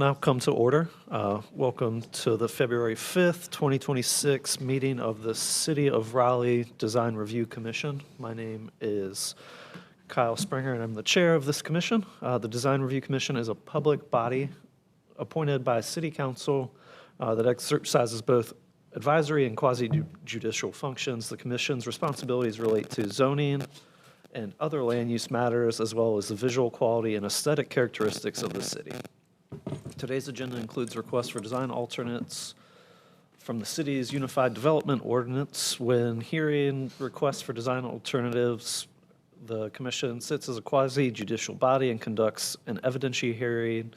now come to order. Welcome to the February 5th, 2026 meeting of the City of Raleigh Design Review Commission. My name is Kyle Springer, and I'm the chair of this commission. The Design Review Commission is a public body appointed by City Council that exercises both advisory and quasi-judicial functions. The commission's responsibilities relate to zoning and other land use matters, as well as the visual quality and aesthetic characteristics of the city. Today's agenda includes requests for design alternates from the city's Unified Development Ordinance. When hearing requests for design alternatives, the commission sits as a quasi-judicial body and conducts an evidentiary hearing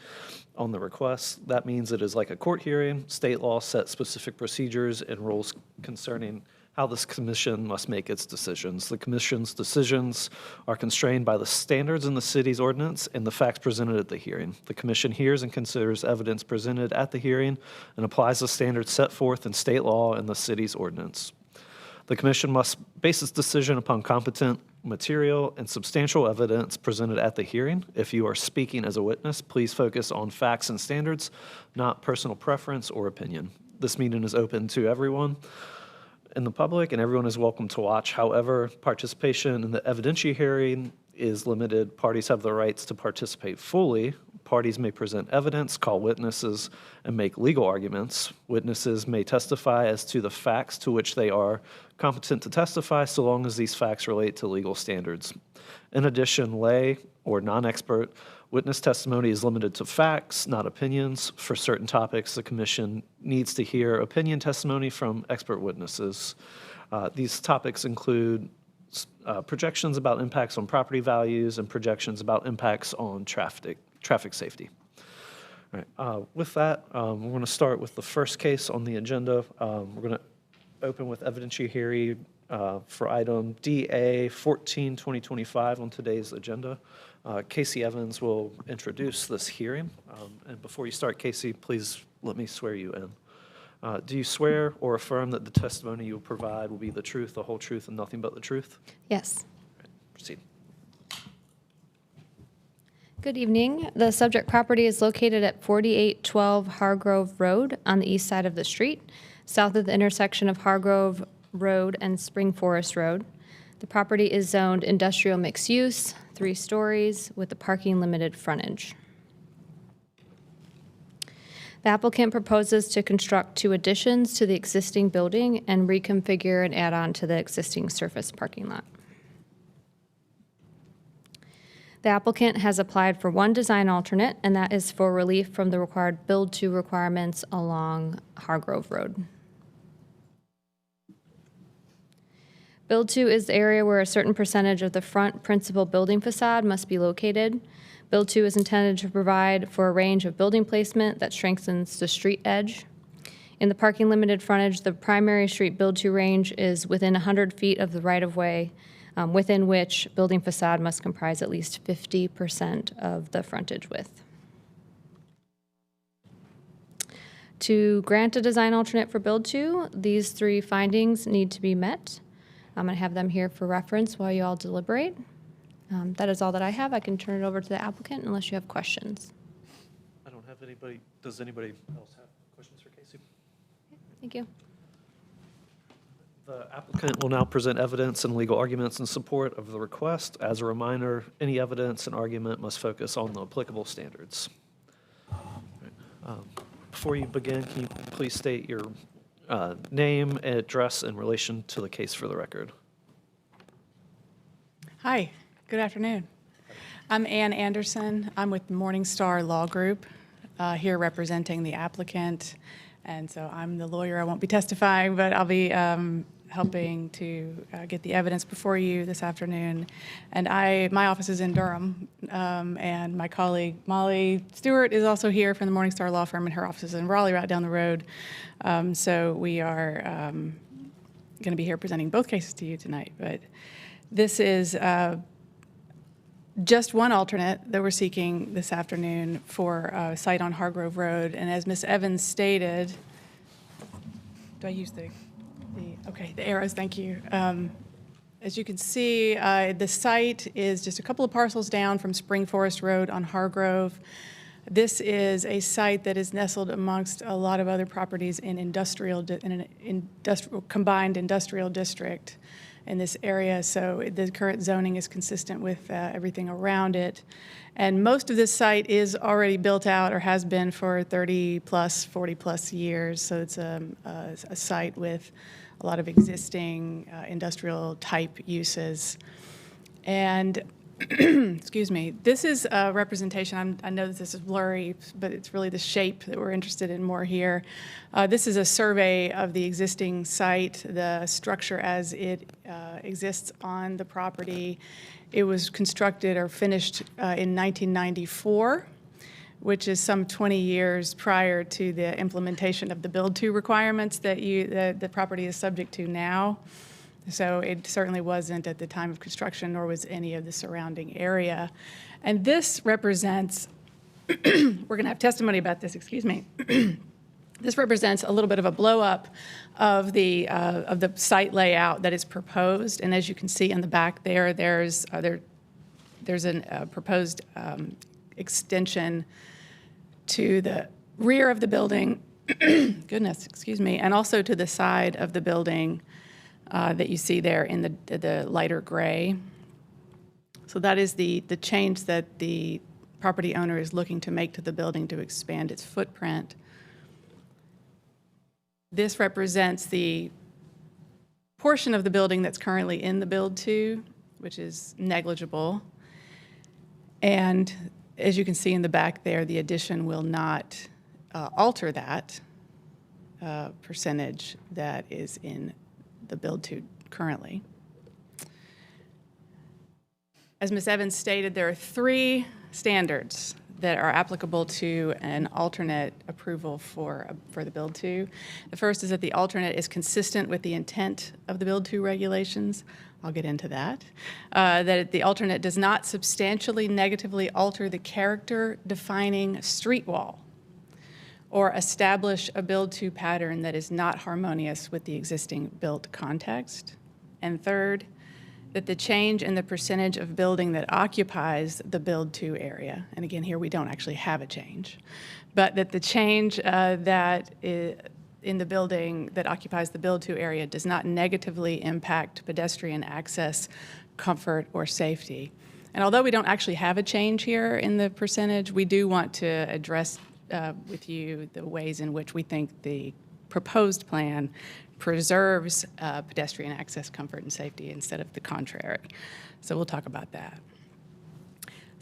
on the request. That means it is like a court hearing. State law sets specific procedures and rules concerning how this commission must make its decisions. The commission's decisions are constrained by the standards in the city's ordinance and the facts presented at the hearing. The commission hears and considers evidence presented at the hearing and applies the standards set forth in state law and the city's ordinance. The commission must base its decision upon competent material and substantial evidence presented at the hearing. If you are speaking as a witness, please focus on facts and standards, not personal preference or opinion. This meeting is open to everyone in the public, and everyone is welcome to watch. However, participation in the evidentiary hearing is limited. Parties have the rights to participate fully. Parties may present evidence, call witnesses, and make legal arguments. Witnesses may testify as to the facts to which they are competent to testify, so long as these facts relate to legal standards. In addition, lay or non-expert witness testimony is limited to facts, not opinions. For certain topics, the commission needs to hear opinion testimony from expert witnesses. These topics include projections about impacts on property values and projections about impacts on traffic safety. All right. With that, we're going to start with the first case on the agenda. We're going to open with evidentiary hearing for item DA 14-2025 on today's agenda. Casey Evans will introduce this hearing. And before you start, Casey, please let me swear you in. Do you swear or affirm that the testimony you will provide will be the truth, the whole truth, and nothing but the truth? Yes. Right, proceed. Good evening. The subject property is located at 4812 Hargrove Road on the east side of the street, south of the intersection of Hargrove Road and Spring Forest Road. The property is zoned industrial mixed use, 3 stories, with a parking limited frontage. The applicant proposes to construct 2 additions to the existing building and reconfigure and add on to the existing surface parking lot. The applicant has applied for 1 design alternate, and that is for relief from the required build-to requirements along Hargrove Road. Build-to is the area where a certain percentage of the front principal building facade must be located. Build-to is intended to provide for a range of building placement that strengthens the street edge. In the parking limited frontage, the primary street build-to range is within 100 feet of the right-of-way, within which building facade must comprise at least 50% of the frontage width. To grant a design alternate for build-to, these 3 findings need to be met. I'm going to have them here for reference while you all deliberate. That is all that I have. I can turn it over to the applicant unless you have questions. I don't have anybody. Does anybody else have questions for Casey? Thank you. The applicant will now present evidence and legal arguments in support of the request. As a reminder, any evidence and argument must focus on the applicable standards. Before you begin, can you please state your name and address in relation to the case for the record? Hi, good afternoon. I'm Ann Anderson. I'm with Morningstar Law Group, here representing the applicant. And so I'm the lawyer. I won't be testifying, but I'll be helping to get the evidence before you this afternoon. And my office is in Durham, and my colleague Molly Stewart is also here from the Morningstar Law Firm, and her office is in Raleigh, right down the road. So we are going to be here presenting both cases to you tonight. But this is just 1 alternate that we're seeking this afternoon for a site on Hargrove Road. And as Ms. Evans stated, do I use the arrows? Thank you. As you can see, the site is just a couple of parcels down from Spring Forest Road on Hargrove. This is a site that is nestled amongst a lot of other properties in an combined industrial district in this area. So the current zoning is consistent with everything around it. And most of this site is already built out or has been for 30 plus, 40 plus years. So it's a site with a lot of existing industrial type uses. And excuse me, this is a representation. I know that this is blurry, but it's really the shape that we're interested in more here. This is a survey of the existing site, the structure as it exists on the property. It was constructed or finished in 1994, which is some 20 years prior to the implementation of the build-to requirements that the property is subject to now. So it certainly wasn't at the time of construction, nor was any of the surrounding area. And this represents, we're going to have testimony about this, excuse me. This represents a little bit of a blow-up of the site layout that is proposed. And as you can see in the back there, there's a proposed extension to the rear of the building, goodness, excuse me, and also to the side of the building that you see there in the lighter gray. So that is the change that the property owner is looking to make to the building to expand its footprint. This represents the portion of the building that's currently in the build-to, which is negligible. And as you can see in the back there, the addition will not alter that percentage that is in the build-to currently. As Ms. Evans stated, there are 3 standards that are applicable to an alternate approval for the build-to. The first is that the alternate is consistent with the intent of the build-to regulations. I'll get into that. That the alternate does not substantially negatively alter the character-defining street wall or establish a build-to pattern that is not harmonious with the existing built context. And third, that the change in the percentage of building that occupies the build-to area, and again, here we don't actually have a change, but that the change that is in the building that occupies the build-to area does not negatively impact pedestrian access, comfort, or safety. And although we don't actually have a change here in the percentage, we do want to address with you the ways in which we think the proposed plan preserves pedestrian access, comfort, and safety instead of the contrary. So we'll talk about that.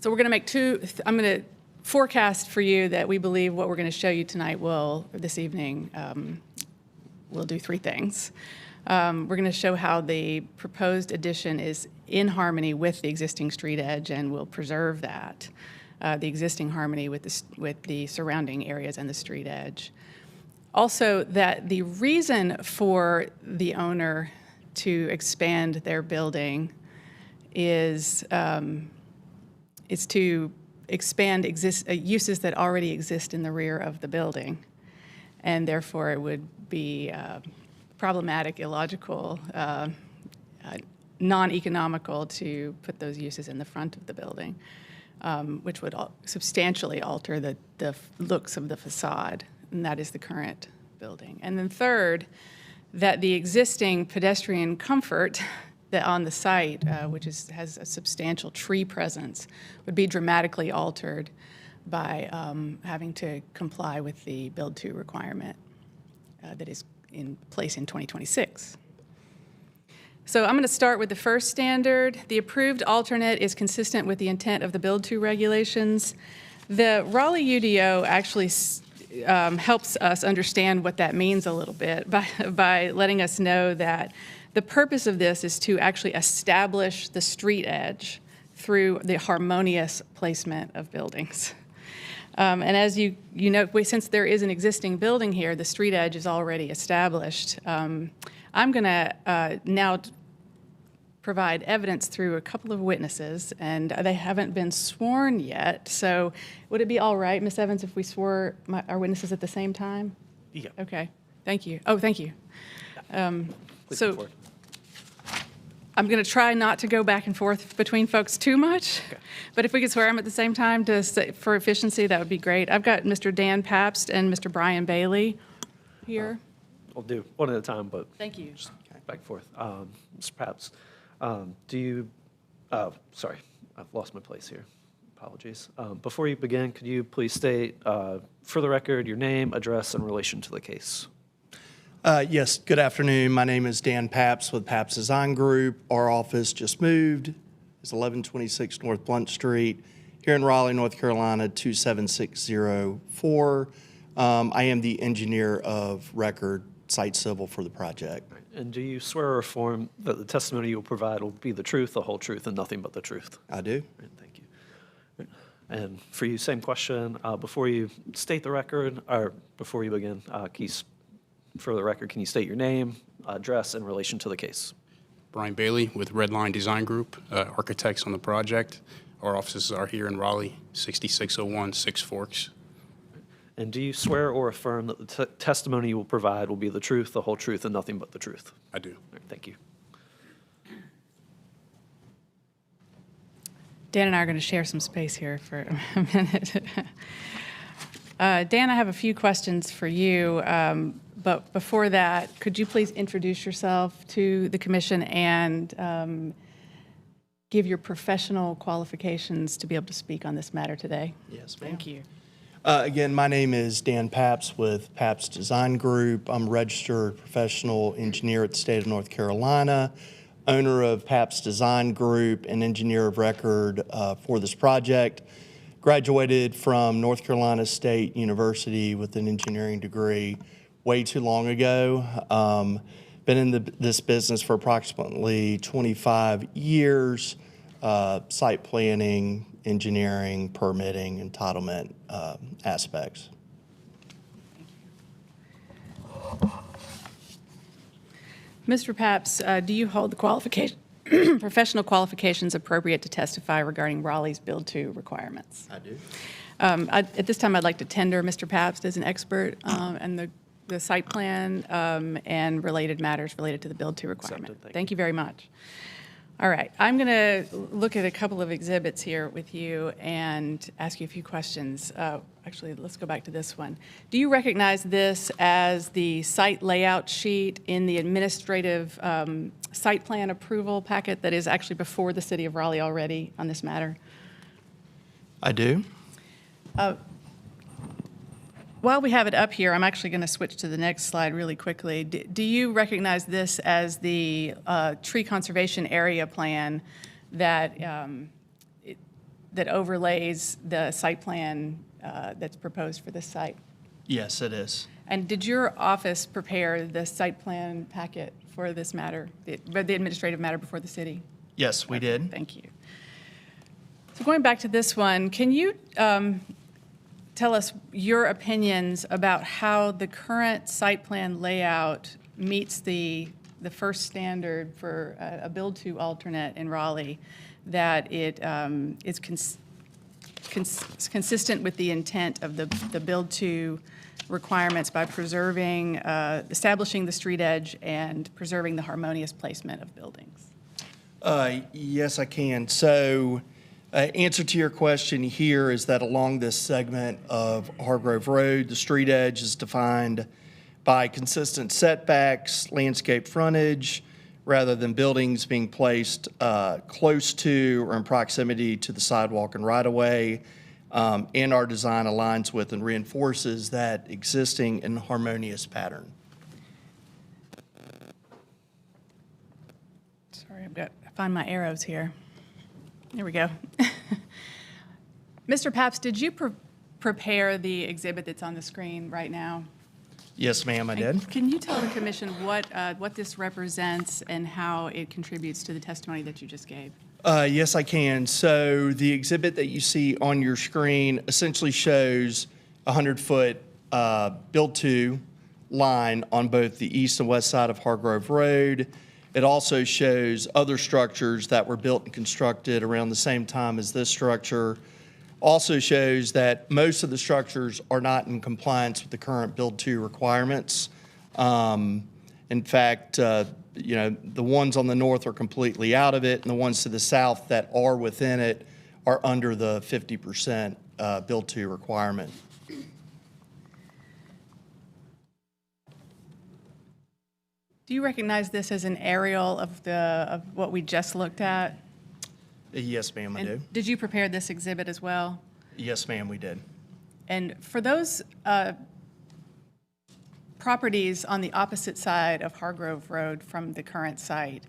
So we're going to make I'm going to forecast for you that we believe what we're going to show you tonight this evening, will do 3 things. We're going to show how the proposed addition is in harmony with the existing street edge and will preserve that, the existing harmony with the surrounding areas and the street edge. Also, that the reason for the owner to expand their building is to expand uses that already exist in the rear of the building, and therefore it would be problematic, illogical, non-economical to put those uses in the front of the building, which would substantially alter the looks of the facade. And that is the current building. And then third, that the existing pedestrian comfort that on the site, which has a substantial tree presence, would be dramatically altered by having to comply with the build-to requirement that is in place in 2026. So I'm going to start with the first standard. The approved alternate is consistent with the intent of the build-to regulations. The Raleigh UDO actually helps us understand what that means a little bit by letting us know that the purpose of this is to actually establish the street edge through the harmonious placement of buildings. And as you know, since there is an existing building here, the street edge is already established. I'm going to now provide evidence through a couple of witnesses, and they haven't been sworn yet. So would it be all right, Ms. Evans, if we swore our witnesses at the same time? Yeah. Okay. Thank you. Oh, thank you. Please come forward. I'm going to try not to go back and forth between folks too much, but if we could swear them at the same time for efficiency, that would be great. I've got Mr. Dan Pabst and Mr. Brian Bailey here. I'll do one at a time, but Thank you. back and forth. Mr. Pabst, sorry, I've lost my place here. Apologies. Before you begin, could you please state, for the record, your name, address, in relation to the case? Yes, good afternoon. My name is Dan Pabst with Pabst Design Group. Our office just moved. It's 1126 North Blunt Street here in Raleigh, North Carolina, 27604. I am the engineer of record, site civil for the project. And do you swear or affirm that the testimony you will provide will be the truth, the whole truth, and nothing but the truth? I do. Right, thank you. Right. And for you, same question. Before you state the record, or before you begin, for the record, can you state your name, address in relation to the case? Brian Bailey with Red Line Design Group, architects on the project. Our offices are here in Raleigh, 6601 Six Forks. And do you swear or affirm that the testimony you will provide will be the truth, the whole truth, and nothing but the truth? I do. All right, thank you. Dan and I are going to share some space here for a minute. Dan, I have a few questions for you, but before that, could you please introduce yourself to the commission and give your professional qualifications to be able to speak on this matter today? Yes, ma'am. Thank you. Again, my name is Dan Pabst with Pabst Design Group. I'm a registered professional engineer at the state of North Carolina, owner of Pabst Design Group, and engineer of record for this project. Graduated from North Carolina State University with an engineering degree way too long ago. Been in this business for approximately 25 years, site planning, engineering, permitting, entitlement aspects. Mr. Pabst, do you hold the professional qualifications appropriate to testify regarding Raleigh's Build 2 requirements? I do. At this time, I'd like to tender Mr. Pabst as an expert in the site plan and related matters related to the Build 2 requirement. Accepted, Thank you very much. All right, I'm going to look at a couple of exhibits here with you and ask you a few questions. Actually, let's go back to this one. Do you recognize this as the site layout sheet in the administrative site plan approval packet that is actually before the City of Raleigh already on this matter? I do. While we have it up here, I'm actually going to switch to the next slide really quickly. Do you recognize this as the tree conservation area plan that that overlays the site plan that's proposed for this site? Yes, it is. And did your office prepare the site plan packet for this matter, the administrative matter before the city? Yes, we did. Thank you. So going back to this one, can you tell us your opinions about how the current site plan layout meets the first standard for a Build 2 alternate in Raleigh, that it is consistent with the intent of the Build 2 requirements by preserving, establishing the street edge and preserving the harmonious placement of buildings? Yes, I can. So, answer to your question here is that along this segment of Hargrove Road, the street edge is defined by consistent setbacks, landscape frontage, rather than buildings being placed close to or in proximity to the sidewalk and right-of-way. And our design aligns with and reinforces that existing and harmonious pattern. Sorry, I find my arrows here. There we go. Mr. Pabst, did you prepare the exhibit that's on the screen right now? Yes, ma'am, I did. Can you tell the commission what this represents and how it contributes to the testimony that you just gave? Yes, I can. So the exhibit that you see on your screen essentially shows a 100-foot Build 2 line on both the east and west side of Hargrove Road. It also shows other structures that were built and constructed around the same time as this structure. Also shows that most of the structures are not in compliance with the current Build 2 requirements. In fact, the ones on the north are completely out of it, and the ones to the south that are within it are under the 50% build-to requirement. Do you recognize this as an aerial of what we just looked at? Yes, ma'am, I do. And did you prepare this exhibit as well? Yes, ma'am, we did. And for those properties on the opposite side of Hargrove Road from the current site,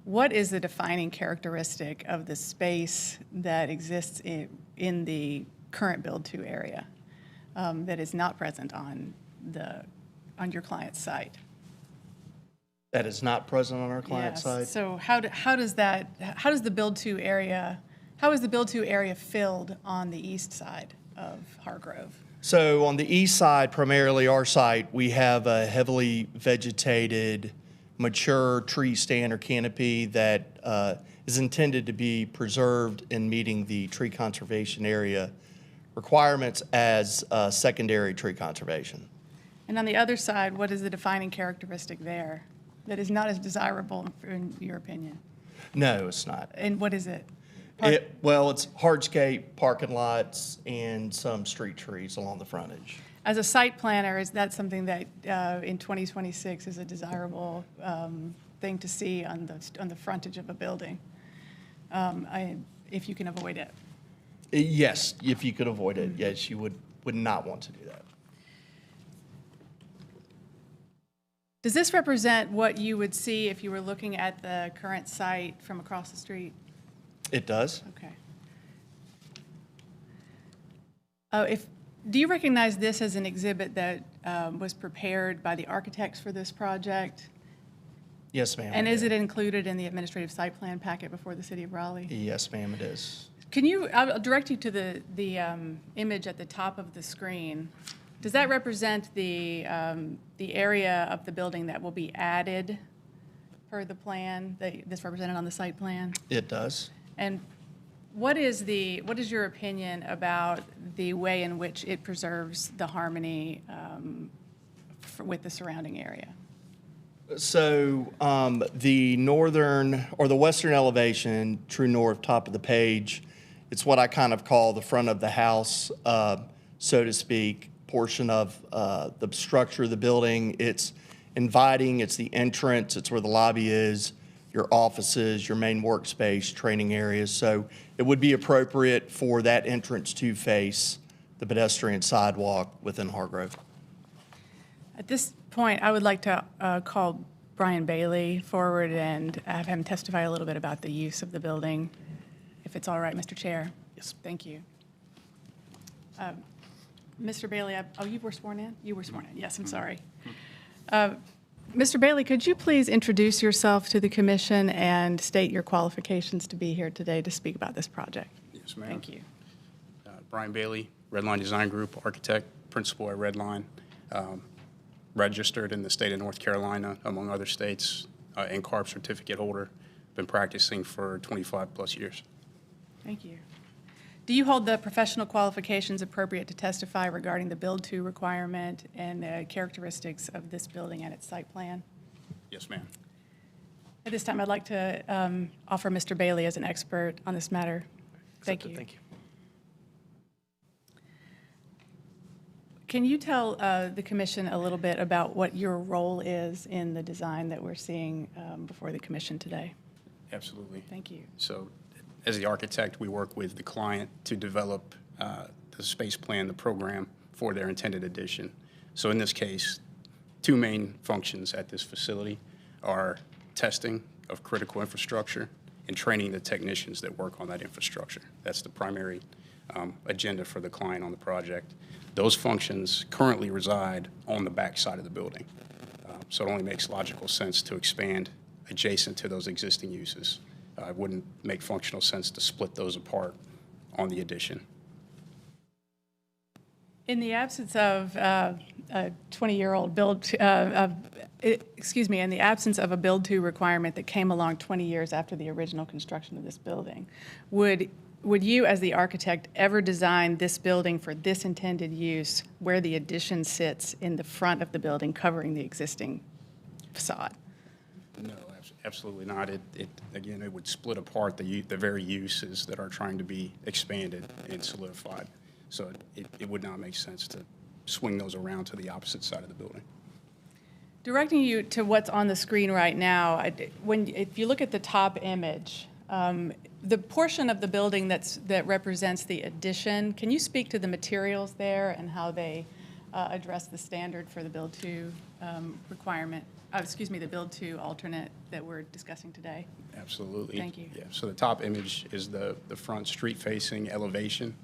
what is the defining characteristic of the space that exists in the current build-to area that is not present on your client's site? That is not present on our client's Yes. side? So how is the build-to area filled on the east side of Hargrove? So on the east side, primarily our site, we have a heavily vegetated, mature tree stand or canopy that is intended to be preserved in meeting the tree conservation area requirements as secondary tree conservation. And on the other side, what is the defining characteristic there that is not as desirable in your opinion? No, it's not. And what is it? Well, it's hardscape, parking lots, and some street trees along the frontage. As a site planner, is that something that in 2026 is a desirable thing to see on the frontage of a building, if you can avoid it? Yes, if you could avoid it, yes, you would not want to do that. Does this represent what you would see if you were looking at the current site from across the street? It does. Okay. Do you recognize this as an exhibit that was prepared by the architects for this project? Yes, ma'am. And I is do. it included in the administrative site plan packet before the City of Raleigh? Yes, ma'am, it is. I'll direct you to the image at the top of the screen. Does that represent the area of the building that will be added per the plan that's represented on the site plan? It does. And what is your opinion about the way in which it preserves the harmony with the surrounding area? So the northern or the western elevation, true north, top of the page, it's what I kind of call the front of the house, so to speak, portion of the structure of the building. It's inviting, it's the entrance, it's where the lobby is, your offices, your main workspace, training areas. So it would be appropriate for that entrance to face the pedestrian sidewalk within Hargrove. At this point, I would like to call Brian Bailey forward and have him testify a little bit about the use of the building, if it's all right, Mr. Chair. Yes. Thank you. Mr. Bailey, you were sworn in? You were sworn in, yes, I'm sorry. Mr. Bailey, could you please introduce yourself to the commission and state your qualifications to be here today to speak about this project? Yes, ma'am. Thank you. Brian Bailey, Redline Design Group, architect, principal at Redline, registered in the state of North Carolina, among other states, NCARB certificate holder, been practicing for 25 plus years. Thank you. Do you hold the professional qualifications appropriate to testify regarding the build-to requirement and the characteristics of this building and its site plan? Yes, ma'am. At this time, I'd like to offer Mr. Bailey as an expert on this matter. Thank you. Thank you. Can you tell the commission a little bit about what your role is in the design that we're seeing before the commission today? Absolutely. Thank you. So as the architect, we work with the client to develop the space plan, the program for their intended addition. So in this case, two main functions at this facility are testing of critical infrastructure and training the technicians that work on that infrastructure. That's the primary agenda for the client on the project. Those functions currently reside on the back side of the building. So it only makes logical sense to expand adjacent to those existing uses. It wouldn't make functional sense to split those apart on the addition. In the absence of a 20-year-old in the absence of a build-to requirement that came along 20 years after the original construction of this building, would you, as the architect, ever design this building for this intended use where the addition sits in the front of the building covering the existing facade? No, absolutely not. Again, it would split apart the very uses that are trying to be expanded and solidified. So it would not make sense to swing those around to the opposite side of the building. Directing you to what's on the screen right now, if you look at the top image, the portion of the building that represents the addition, can you speak to the materials there and how they address the standard for the Build 2 requirement? The Build 2 alternate that we're discussing today. Absolutely. Thank you. Yeah. So the top image is the front street-facing elevation.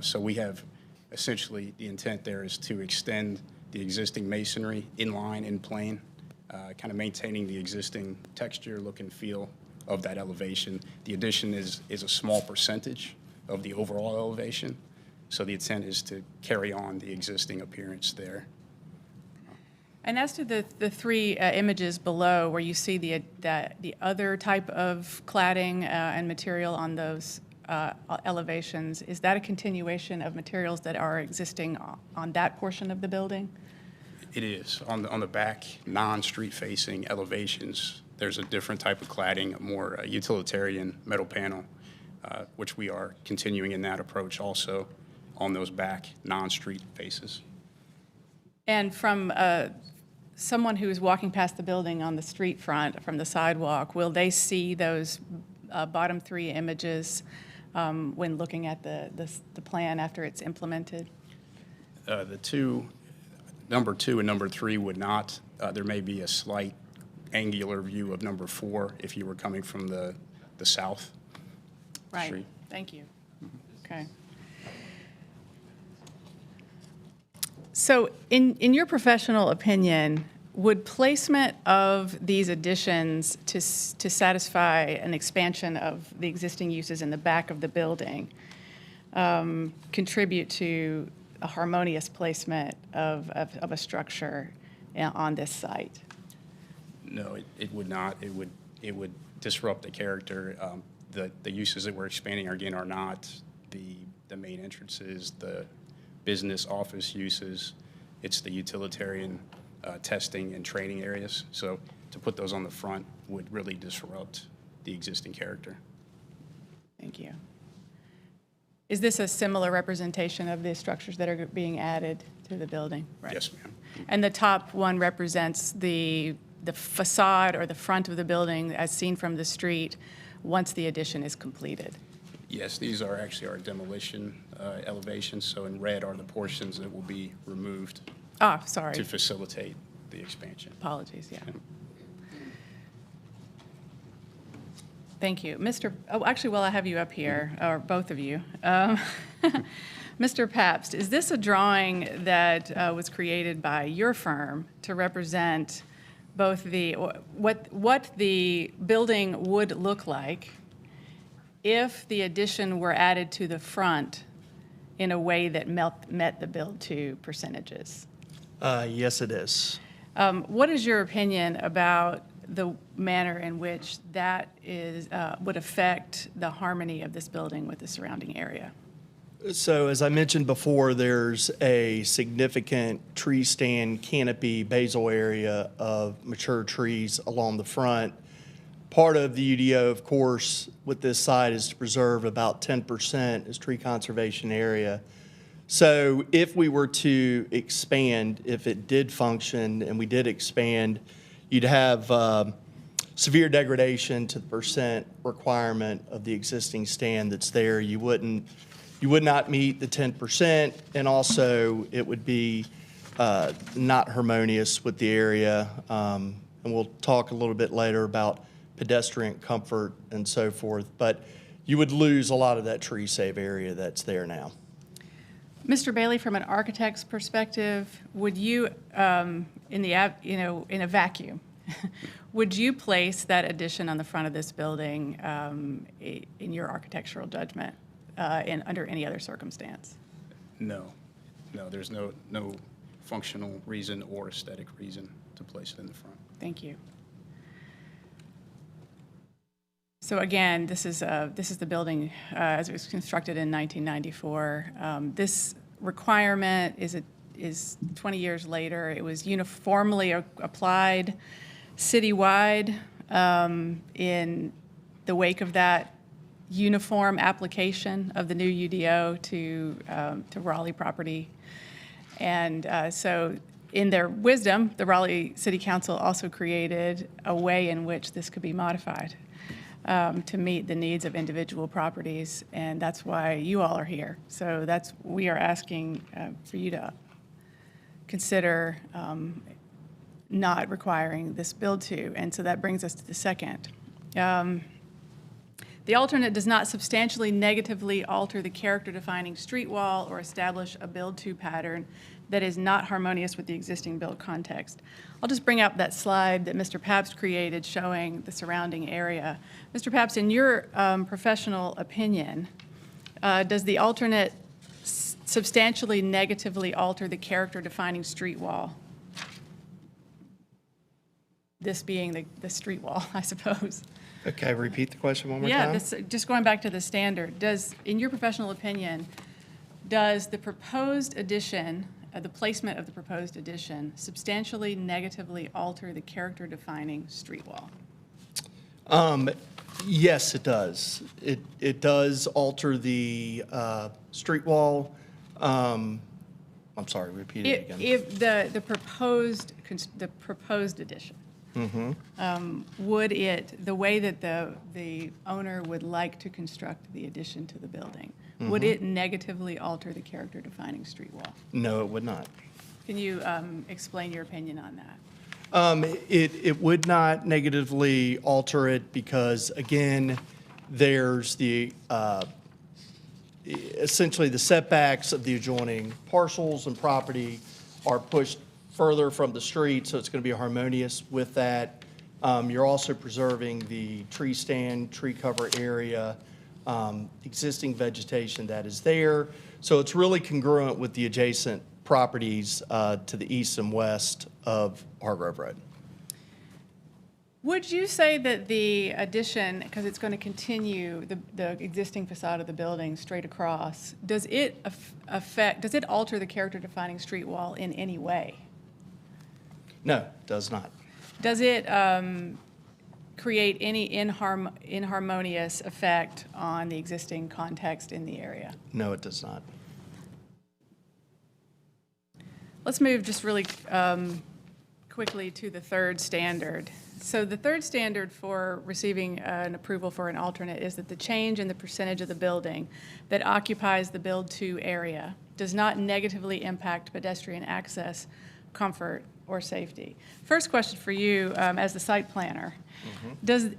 So we have essentially the intent there is to extend the existing masonry in line, in plane, kind of maintaining the existing texture, look, and feel of that elevation. The addition is a small percentage of the overall elevation, so the intent is to carry on the existing appearance there. And as to the three images below, where you see the other type of cladding and material on those elevations, is that a continuation of materials that are existing on that portion of the building? It is. On the back, non-street facing elevations, there's a different type of cladding, a more utilitarian metal panel, which we are continuing in that approach also on those back non-street faces. And from someone who is walking past the building on the street front from the sidewalk, will they see those bottom three images when looking at the plan after it's implemented? Number 2 and number 3 would not. There may be a slight angular view of number 4 if you were coming from the south. Right. Street. Thank you. Okay. So in your professional opinion, would placement of these additions to satisfy an expansion of the existing uses in the back of the building contribute to a harmonious placement of a structure on this site? No, it would not. It would disrupt the character. The uses that we're expanding again are not the main entrances, the business office uses. It's the utilitarian testing and training areas. So to put those on the front would really disrupt the existing character. Thank you. Is this a similar representation of the structures that are being added to the building? Right. Yes, ma'am. And the top one represents the facade or the front of the building as seen from the street once the addition is completed? Yes, these are actually our demolition elevations. So in red are the portions that will be removed Sorry. to facilitate the expansion. Apologies, yeah. Thank you. Actually, while I have you up here, or both of you, Mr. Pabst, is this a drawing that was created by your firm to represent both what the building would look like if the addition were added to the front in a way that met the Build 2 percentages? Yes, it is. What is your opinion about the manner in which that would affect the harmony of this building with the surrounding area? So as I mentioned before, there's a significant tree stand canopy basal area of mature trees along the front. Part of the UDO, of course, with this site is to preserve about 10% as tree conservation area. So if we were to expand, if it did function and we did expand, you'd have severe degradation to the percent requirement of the existing stand that's there. You would not meet the 10%, and also it would be not harmonious with the area. And we'll talk a little bit later about pedestrian comfort and so forth, but you would lose a lot of that tree save area that's there now. Mr. Bailey, from an architect's perspective, would you, in a vacuum, would you place that addition on the front of this building in your architectural judgment under any other circumstance? No, there's no functional reason or aesthetic reason to place it in the front. Thank you. So again, this is the building as it was constructed in 1994. This requirement is 20 years later. It was uniformly applied citywide in the wake of that uniform application of the new UDO to Raleigh property. And so in their wisdom, the Raleigh City Council also created a way in which this could be modified to meet the needs of individual properties, and that's why you all are here. So we are asking for you to consider not requiring this build to, and so that brings us to the second. The alternate does not substantially negatively alter the character-defining street wall or establish a build-to pattern that is not harmonious with the existing built context. I'll just bring up that slide that Mr. Pabst created showing the surrounding area. Mr. Pabst, in your professional opinion, does the alternate substantially negatively alter the character-defining street wall? This being the street wall, I suppose. Okay, repeat the question one more Yeah, time. just going back to the standard, in your professional opinion, does the proposed addition, the placement of the proposed addition, substantially negatively alter the character-defining street wall? Yes, it does. It does alter the street wall. I'm sorry, repeat it again. If the proposed addition, would it, the way that the owner would like to construct the addition to the building, would it negatively alter the character-defining street wall? No, it would not. Can you explain your opinion on that? It would not negatively alter it because, again, there's the, essentially the setbacks of the adjoining parcels and property are pushed further from the street, so it's going to be harmonious with that. You're also preserving the tree stand, tree cover area, existing vegetation that is there. So it's really congruent with the adjacent properties to the east and west of Hargrove Road. Would you say that the addition, because it's going to continue the existing facade of the building straight across, does it alter the character-defining street wall in any way? No, it does not. Does it create any inharmonious effect on the existing context in the area? No, it does not. Let's move just really quickly to the third standard. So the third standard for receiving an approval for an alternate is that the change in the percentage of the building that occupies the build-to area does not negatively impact pedestrian access, comfort, or safety. First question for you as the site planner.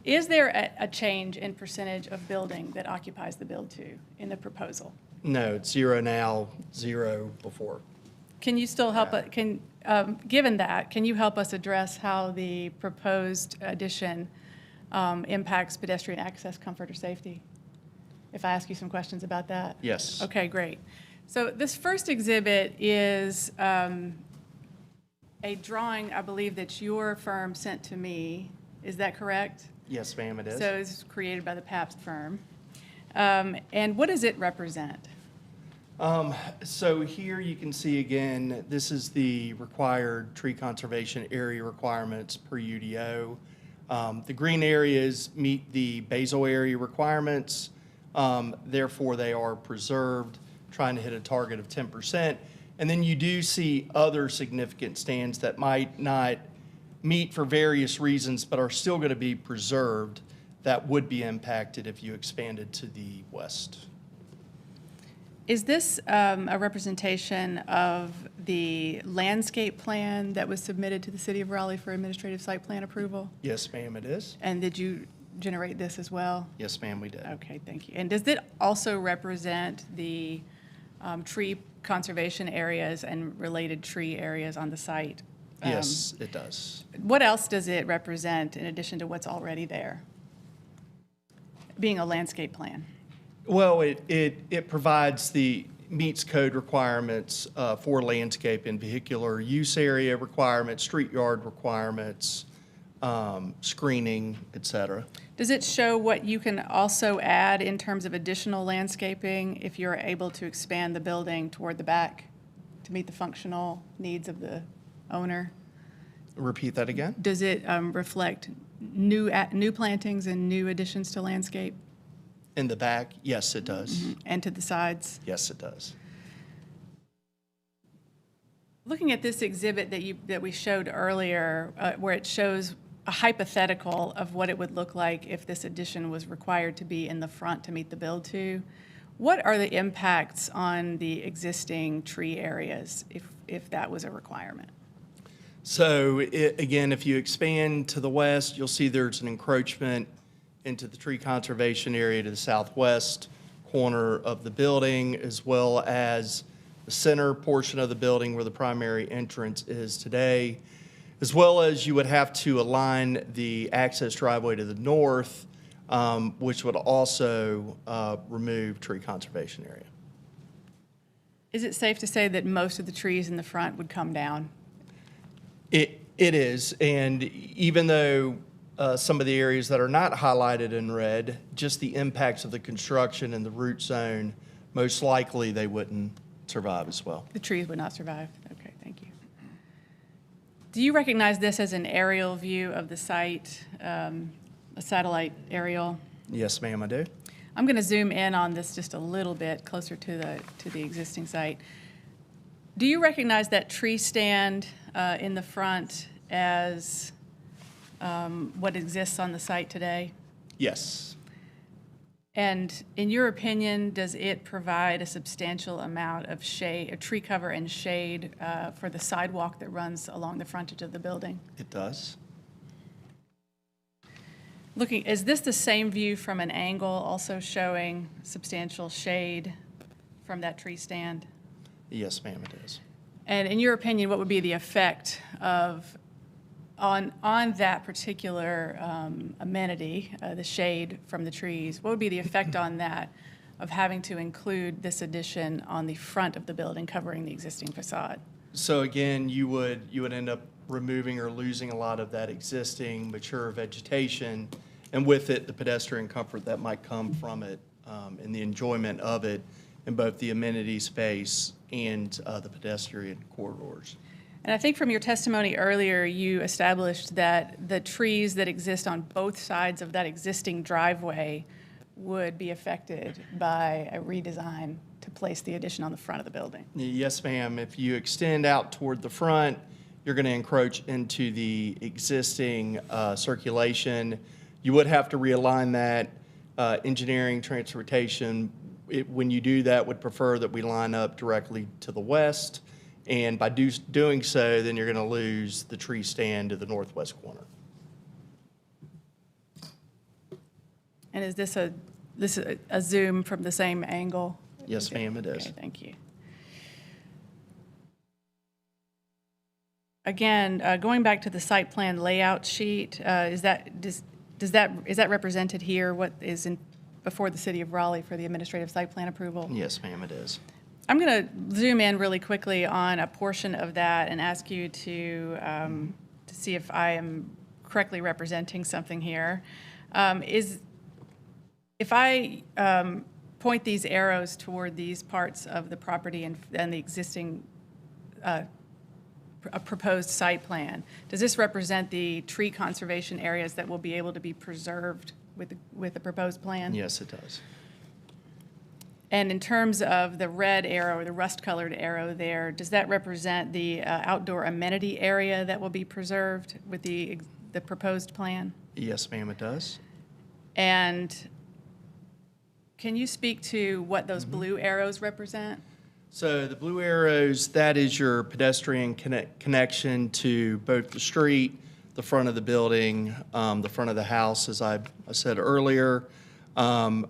Is there a change in percentage of building that occupies the build-to in the proposal? No, it's 0 now, 0 before. Can you still help, given that, can you help us address how the proposed addition impacts pedestrian access, comfort, or safety? If I ask you some questions about that? Yes. Okay, great. So this first exhibit is a drawing, I believe, that your firm sent to me. Is that correct? Yes, ma'am, it is. So it's created by the Pabst firm. And what does it represent? So here you can see again, this is the required tree conservation area requirements per UDO. The green areas meet the basal area requirements. Therefore, they are preserved, trying to hit a target of 10%. And then you do see other significant stands that might not meet for various reasons, but are still going to be preserved that would be impacted if you expanded to the west. Is this a representation of the landscape plan that was submitted to the City of Raleigh for administrative site plan approval? Yes, ma'am, it is. And did you generate this as well? Yes, ma'am, we did. Okay, thank you. And does it also represent the tree conservation areas and related tree areas on the site? Yes, it does. What else does it represent in addition to what's already there, being a landscape plan? Well, it provides meets code requirements for landscape and vehicular use area requirements, street yard requirements, screening, et cetera. Does it show what you can also add in terms of additional landscaping if you're able to expand the building toward the back to meet the functional needs of the owner? Repeat that again? Does it reflect new plantings and new additions to landscape In the back, yes, it does. and to the sides? Yes, it does. Looking at this exhibit that we showed earlier, where it shows a hypothetical of what it would look like if this addition was required to be in the front to meet the build to, what are the impacts on the existing tree areas if that was a requirement? So again, if you expand to the west, you'll see there's an encroachment into the tree conservation area to the southwest corner of the building, as well as the center portion of the building where the primary entrance is today, as well as you would have to align the access driveway to the north, which would also remove tree conservation area. Is it safe to say that most of the trees in the front would come down? It is, and even though some of the areas that are not highlighted in red, just the impacts of the construction and the root zone, most likely they wouldn't survive as well. The trees would not survive? Okay, thank you. Do you recognize this as an aerial view of the site, a satellite aerial? Yes, ma'am, I do. I'm going to zoom in on this just a little bit closer to the existing site. Do you recognize that tree stand in the front as what exists on the site today? Yes. And in your opinion, does it provide a substantial amount of shade, tree cover and shade for the sidewalk that runs along the frontage of the building? It does. Is this the same view from an angle, also showing substantial shade from that tree stand? Yes, ma'am, it is. And in your opinion, what would be the effect on that particular amenity, the shade from the trees? What would be the effect on that of having to include this addition on the front of the building covering the existing facade? So again, you would end up removing or losing a lot of that existing mature vegetation, and with it, the pedestrian comfort that might come from it, and the enjoyment of it in both the amenity space and the pedestrian corridors. And I think from your testimony earlier, you established that the trees that exist on both sides of that existing driveway would be affected by a redesign to place the addition on the front of the building. Yes, ma'am. If you extend out toward the front, you're going to encroach into the existing circulation. You would have to realign that. Engineering, transportation, when you do that, would prefer that we line up directly to the west. And by doing so, then you're going to lose the tree stand to the northwest corner. And is this a zoom from the same angle? Yes, ma'am, it is. Okay, thank you. Again, going back to the site plan layout sheet, is that represented here? What is before the City of Raleigh for the administrative site plan approval? Yes, ma'am, it is. I'm going to zoom in really quickly on a portion of that and ask you to see if I am correctly representing something here. If I point these arrows toward these parts of the property and the existing proposed site plan, does this represent the tree conservation areas that will be able to be preserved with the proposed plan? Yes, it does. And in terms of the red arrow or the rust-colored arrow there, does that represent the outdoor amenity area that will be preserved with the proposed plan? Yes, ma'am, it does. And can you speak to what those blue arrows represent? So the blue arrows, that is your pedestrian connection to both the street, the front of the building, the front of the house, as I said earlier,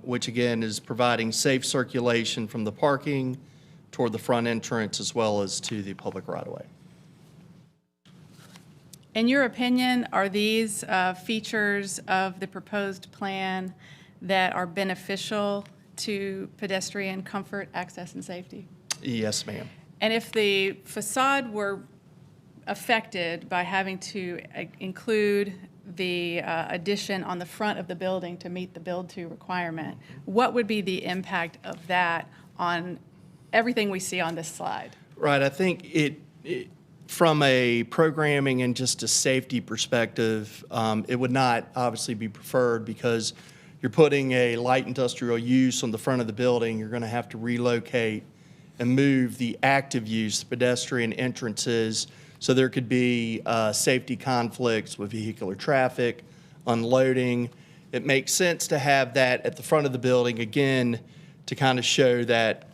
which again is providing safe circulation from the parking toward the front entrance as well as to the public right-of-way. In your opinion, are these features of the proposed plan that are beneficial to pedestrian comfort, access, and safety? Yes, ma'am. And if the facade were affected by having to include the addition on the front of the building to meet the build-to requirement, what would be the impact of that on everything we see on this slide? Right, I think from a programming and just a safety perspective, it would not obviously be preferred because you're putting a light industrial use on the front of the building. You're going to have to relocate and move the active use, pedestrian entrances, so there could be safety conflicts with vehicular traffic, unloading. It makes sense to have that at the front of the building, again, to kind of show that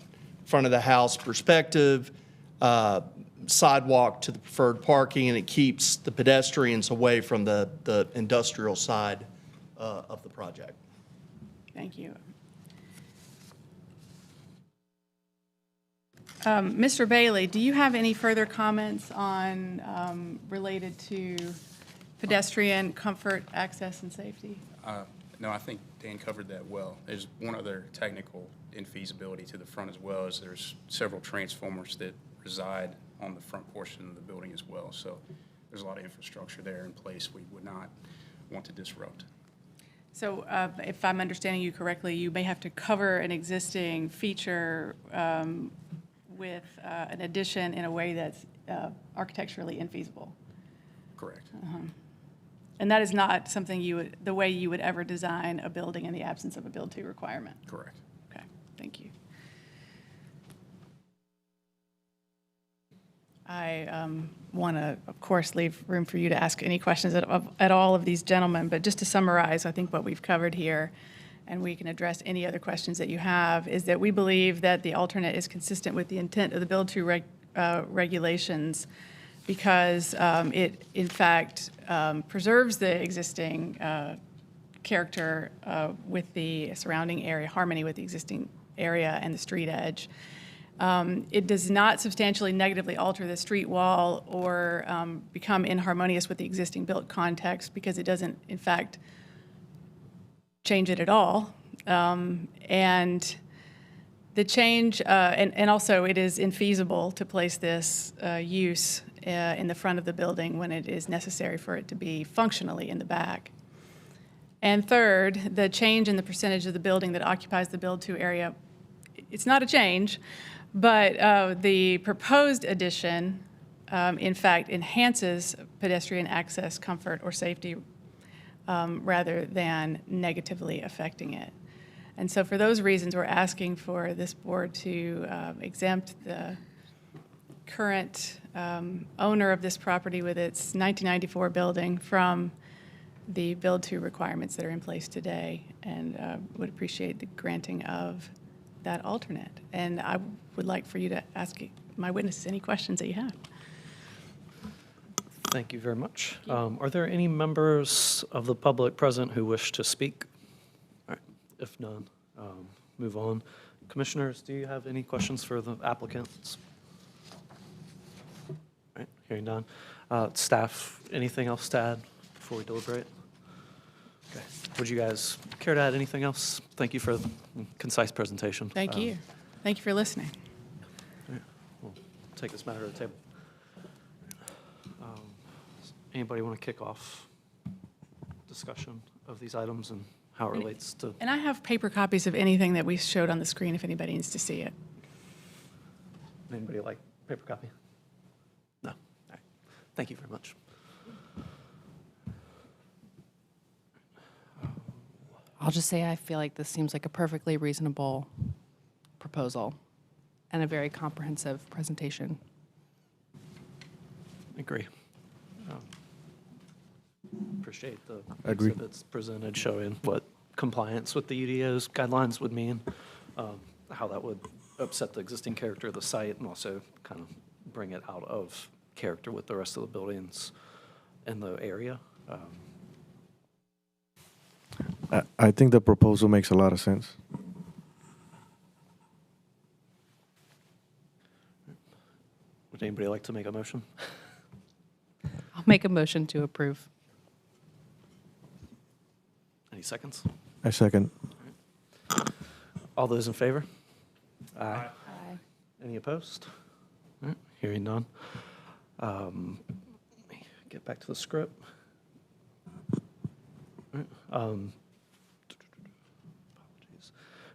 front of the house perspective, sidewalk to the preferred parking, and it keeps the pedestrians away from the industrial side of the project. Thank you. Mr. Bailey, do you have any further comments on related to pedestrian comfort, access, and safety? No, I think Dan covered that well. There's one other technical infeasibility to the front as well, as there's several transformers that reside on the front portion of the building as well. So there's a lot of infrastructure there in place we would not want to disrupt. So if I'm understanding you correctly, you may have to cover an existing feature with an addition in a way that's architecturally infeasible. Correct. And that is not something the way you would ever design a building in the absence of a build-to requirement? Correct. Okay, thank you. I want to, of course, leave room for you to ask any questions at all of these gentlemen, but just to summarize, I think what we've covered here, and we can address any other questions that you have, is that we believe that the alternate is consistent with the intent of the build-to regulations because it, in fact, preserves the existing character with the surrounding area, harmony with the existing area and the street edge. It does not substantially negatively alter the street wall or become inharmonious with the existing built context because it doesn't, in fact, change it at all. And the change, and also it is infeasible to place this use in the front of the building when it is necessary for it to be functionally in the back. And third, the change in the percentage of the building that occupies the build-to area, it's not a change, but the proposed addition, in fact, enhances pedestrian access, comfort, or safety rather than negatively affecting it. And so for those reasons, we're asking for this board to exempt the current owner of this property with its 1994 building from the build-to requirements that are in place today, and would appreciate the granting of that alternate. And I would like for you to ask my witnesses any questions that you have. Thank you very much. Are there any members of the public present who wish to speak? All right, if none, move on. Commissioners, do you have any questions for the applicants? All right, hearing none. Staff, anything else to add before we deliberate? Okay. Would you guys care to add anything else? Thank you for the concise presentation. Thank you. Thank you for listening. All right, we'll take this matter to the table. Anybody want to kick off discussion of these items and how it relates to? And I have paper copies of anything that we showed on the screen if anybody needs to see it. Anybody like paper copy? No. All right. Thank you very much. I'll just say I feel like this seems like a perfectly reasonable proposal and a very comprehensive presentation. Agree. Appreciate the Agree. exhibits presented showing what compliance with the UDO's guidelines would mean, how that would upset the existing character of the site and also kind of bring it out of character with the rest of the buildings in the area. I think the proposal makes a lot of sense. Would anybody like to make a motion? I'll make a motion to approve. Any seconds? I second. All those in favor? Aye. Aye. Any opposed? All right, hearing none. Let me get back to the script. All right, apologies.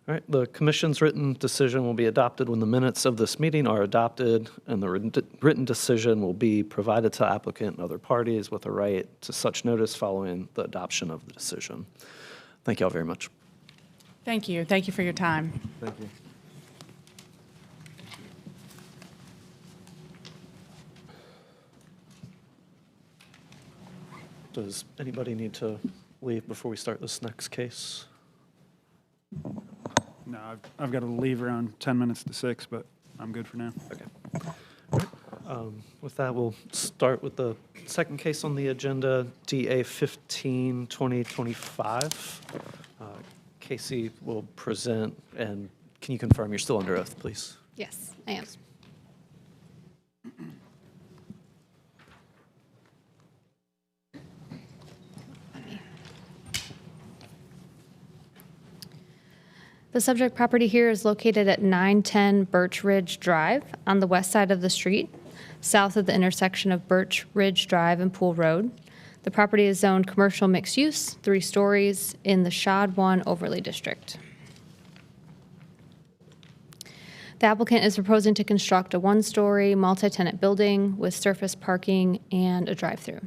All right, the commission's written decision will be adopted when the minutes of this meeting are adopted, and the written decision will be provided to applicant and other parties with a right to such notice following the adoption of the decision. Thank you all very much. Thank you. Thank you for your time. Thank you. Does anybody need to leave before we start this next case? No, I've got to leave around 10 minutes to 6, but I'm good for now. Okay. With that, we'll start with the second case on the agenda, DA 15, 2025. Casey will present, and can you confirm you're still under oath, please? Yes, I am. The subject property here is located at 910 Birch Ridge Drive on the west side of the street, south of the intersection of Birch Ridge Drive and Pool Road. The property is zoned commercial mixed use, 3 stories, in the SHOD 1 overlay district. The applicant is proposing to construct a 1-story multi-tenant building with surface parking and a drive-through.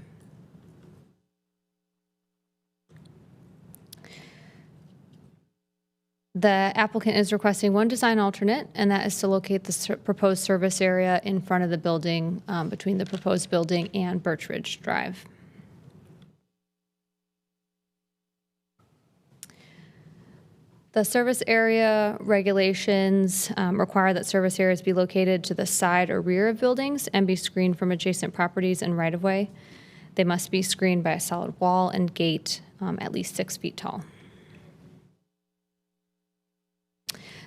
The applicant is requesting one design alternate, and that is to locate the proposed service area in front of the building, between the proposed building and Birch Ridge Drive. The service area regulations require that service areas be located to the side or rear of buildings and be screened from adjacent properties and right-of-way. They must be screened by a solid wall and gate at least 6 feet tall.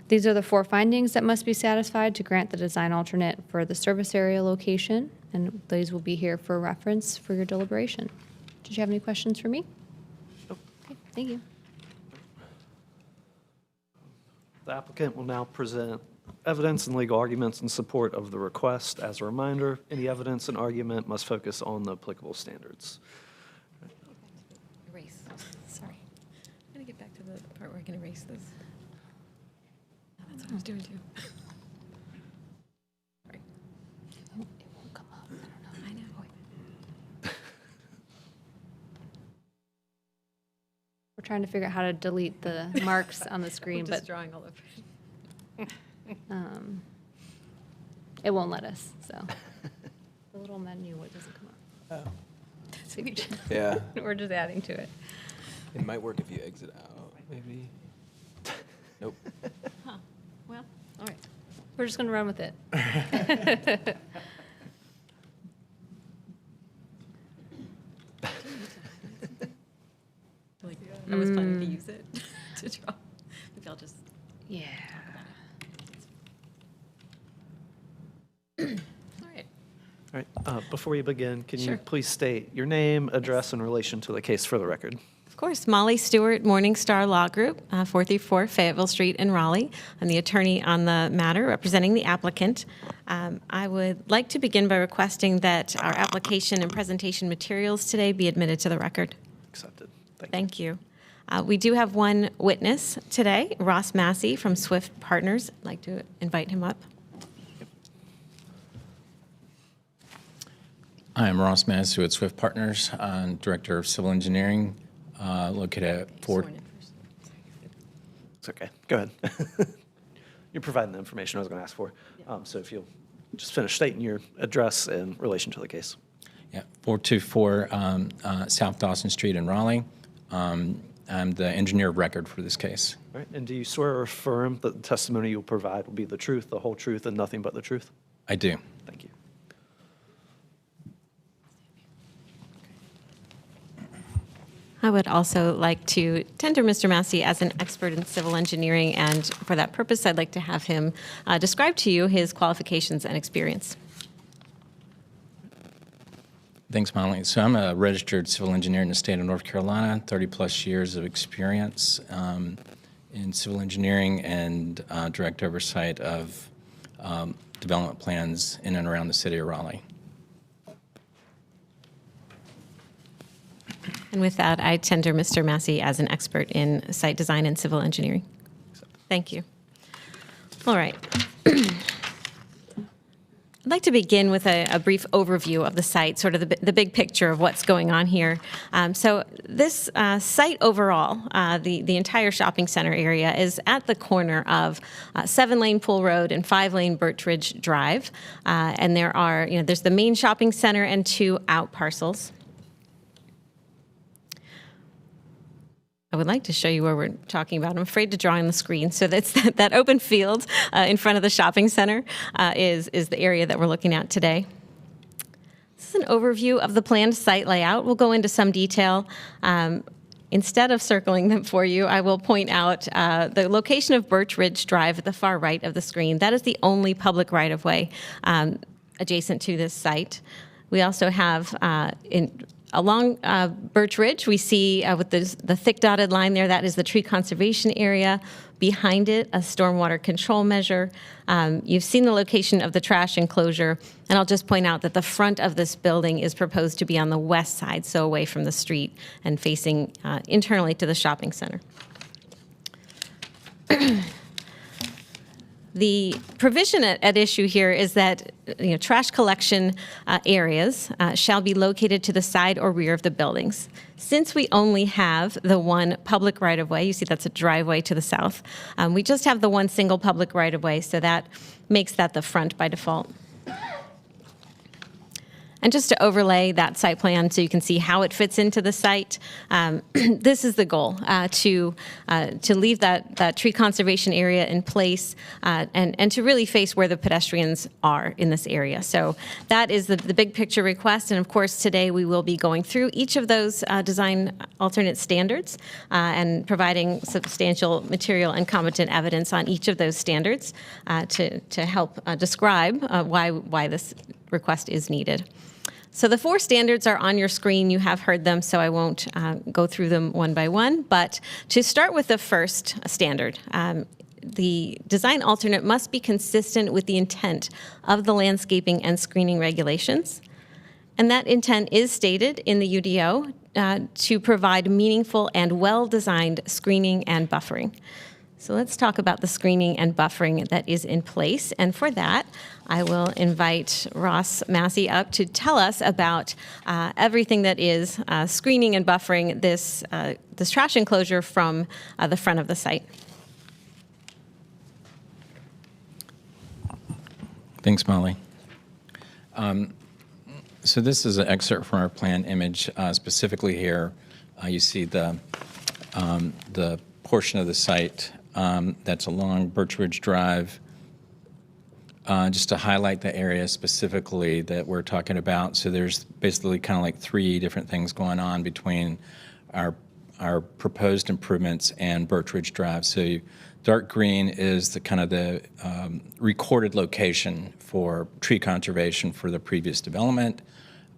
These are the 4 findings that must be satisfied to grant the design alternate for the service area location, and these will be here for reference for your deliberation. Did you have any questions for me? Nope. Okay, thank you. The applicant will now present evidence and legal arguments in support of the request. As a reminder, any evidence and argument must focus on the applicable standards. Erase. Sorry. I'm going to get back to the part where I can erase this. That's what I was doing too. Sorry. Oh, it won't come up. I don't know. I know. We're trying to figure out how to delete the marks on the screen, I'm but just drawing all over. it won't let us, so. The little menu, what doesn't come up? So you just- Yeah, We're just adding to it. it might work if you exit out, maybe. Nope. Well, all right. We're just gonna run with it. Like, I was planning to use it to draw. Maybe I'll just. Yeah. All right. All right, before we begin, can you Sure. please state your name, address, in relation to the case for the record? Of course, Molly Stewart, Morningstar Law Group, 434 Fayetteville Street in Raleigh. I'm the attorney on the matter representing the applicant. I would like to begin by requesting that our application and presentation materials today be admitted to the record. Accepted. Thank you. We do have one witness today, Ross Massey from Swift Partners. I'd like to invite him up. Hi, I'm Ross Massey with Swift Partners, Director of Civil Engineering, located at Sworn in first. It's okay. Go ahead. You're providing the information I was going to ask for. So if you'll just finish stating your address in relation to the case. Yeah, 424 South Dawson Street in Raleigh. I'm the engineer of record for this case. All right. And do you swear or affirm that the testimony you'll provide will be the truth, the whole truth, and nothing but the truth? I do. Thank you. I would also like to tender Mr. Massey as an expert in civil engineering, and for that purpose, I'd like to have him describe to you his qualifications and experience. Thanks, Molly. So I'm a registered civil engineer in the state of North Carolina, 30-plus years of experience in civil engineering and direct oversight of development plans in and around the city of Raleigh. And with that, I tender Mr. Massey as an expert in site design and civil engineering. Thank you. All right. I'd like to begin with a brief overview of the site, sort of the big picture of what's going on here. So this site overall, the entire shopping center area, is at the corner of 7-lane Pool Road and 5-lane Birch Ridge Drive. And there are, there's the main shopping center and 2 out parcels. I would like to show you where we're talking about. I'm afraid to draw on the screen. So that's that open field in front of the shopping center is the area that we're looking at today. This is an overview of the planned site layout. We'll go into some detail. Instead of circling them for you, I will point out the location of Birch Ridge Drive at the far right of the screen. That is the only public right-of-way adjacent to this site. We also have along Birch Ridge, we see with the thick dotted line there, that is the tree conservation area. Behind it, a stormwater control measure. You've seen the location of the trash enclosure, and I'll just point out that the front of this building is proposed to be on the west side, so away from the street and facing internally to the shopping center. The provision at issue here is that trash collection areas shall be located to the side or rear of the buildings. Since we only have the one public right-of-way, you see that's a driveway to the south, we just have the one single public right-of-way, so that makes that the front by default. And just to overlay that site plan so you can see how it fits into the site, this is the goal, to leave that tree conservation area in place and to really face where the pedestrians are in this area. So that is the big picture request. And of course, today we will be going through each of those design alternate standards and providing substantial material and competent evidence on each of those standards to help describe why this request is needed. So the 4 standards are on your screen. You have heard them, so I won't go through them one by one. But to start with the first standard, the design alternate must be consistent with the intent of the landscaping and screening regulations. And that intent is stated in the UDO to provide meaningful and well-designed screening and buffering. So let's talk about the screening and buffering that is in place. And for that, I will invite Ross Massey up to tell us about everything that is screening and buffering this trash enclosure from the front of the site. Thanks, Molly. So this is an excerpt from our plan image. Specifically here, you see the portion of the site that's along Birch Ridge Drive. Just to highlight the area specifically that we're talking about. So there's basically kind of like 3 different things going on between our proposed improvements and Birch Ridge Drive. So dark green is the kind of the recorded location for tree conservation for the previous development.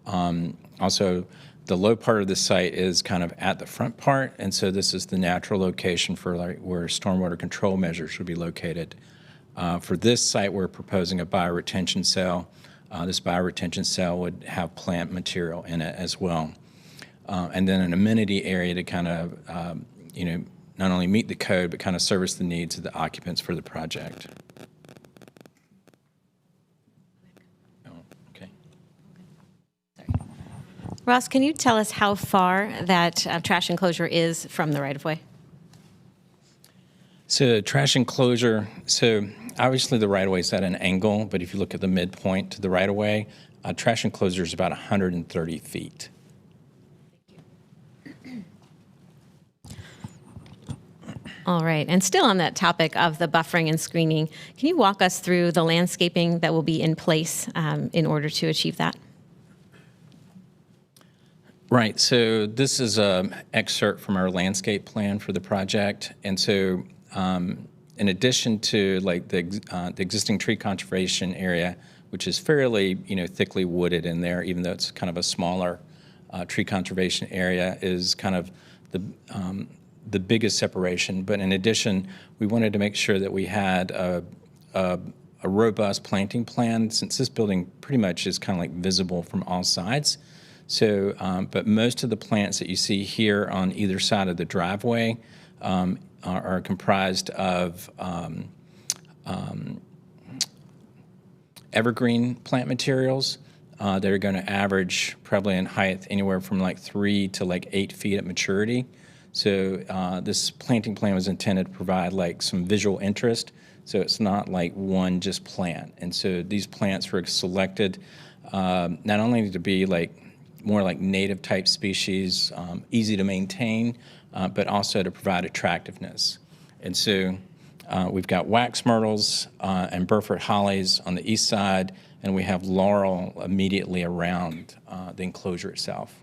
Also, the low part of the site is kind of at the front part, and so this is the natural location for where stormwater control measures would be located. For this site, we're proposing a bioretention cell. This bioretention cell would have plant material in it as well. And then an amenity area to kind of, not only meet the code, but kind of service the needs of the occupants for the project. Ross, can you tell us how far that trash enclosure is from the right-of-way? So trash enclosure, so obviously the right-of-way is at an angle, but if you look at the midpoint to the right-of-way, trash enclosure is about 130 feet. All right, and still on that topic of the buffering and screening, can you walk us through the landscaping that will be in place in order to achieve that? Right, so this is an excerpt from our landscape plan for the project. And so in addition to like the existing tree conservation area, which is fairly, thickly wooded in there, even though it's kind of a smaller tree conservation area, is kind of the biggest separation. But in addition, we wanted to make sure that we had a robust planting plan, since this building pretty much is kind of like visible from all sides. So, but most of the plants that you see here on either side of the driveway are comprised of evergreen plant materials that are going to average probably in height anywhere from like 3 to like 8 feet at maturity. So this planting plan was intended to provide like some visual interest. So it's not like one just plant. And so these plants were selected not only to be like more like native type species, easy to maintain, but also to provide attractiveness. And so we've got wax myrtles and Burford hollies on the east side, and we have laurel immediately around the enclosure itself.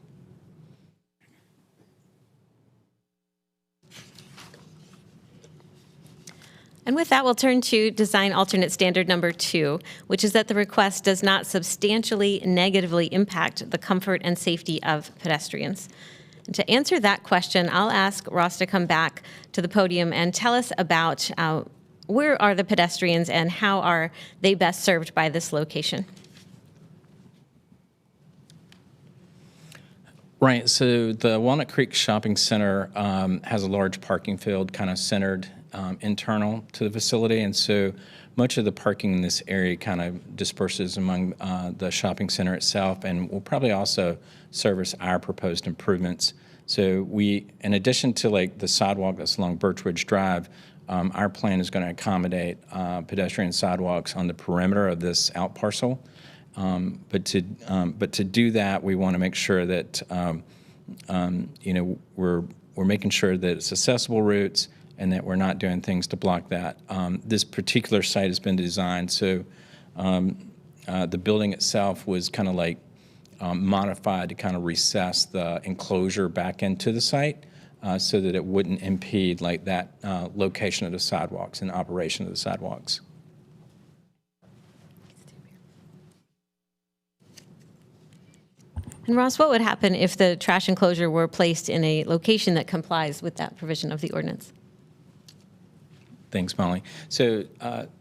And with that, we'll turn to design alternate standard number 2, which is that the request does not substantially negatively impact the comfort and safety of pedestrians. And to answer that question, I'll ask Ross to come back to the podium and tell us about where are the pedestrians and how are they best served by this location. Right, so the Walnut Creek Shopping Center has a large parking field kind of centered internal to the facility, and so much of the parking in this area kind of disperses among the shopping center itself, and will probably also service our proposed improvements. So we, in addition to like the sidewalk that's along Birchwood Drive, our plan is going to accommodate pedestrian sidewalks on the perimeter of this out parcel. But to do that, we want to make sure that we're making sure that it's accessible routes and that we're not doing things to block that. This particular site has been designed so the building itself was kind of like modified to kind of recess the enclosure back into the site so that it wouldn't impede like that location of the sidewalks and operation of the sidewalks. And Ross, what would happen if the trash enclosure were placed in a location that complies with that provision of the ordinance? Thanks, Molly. So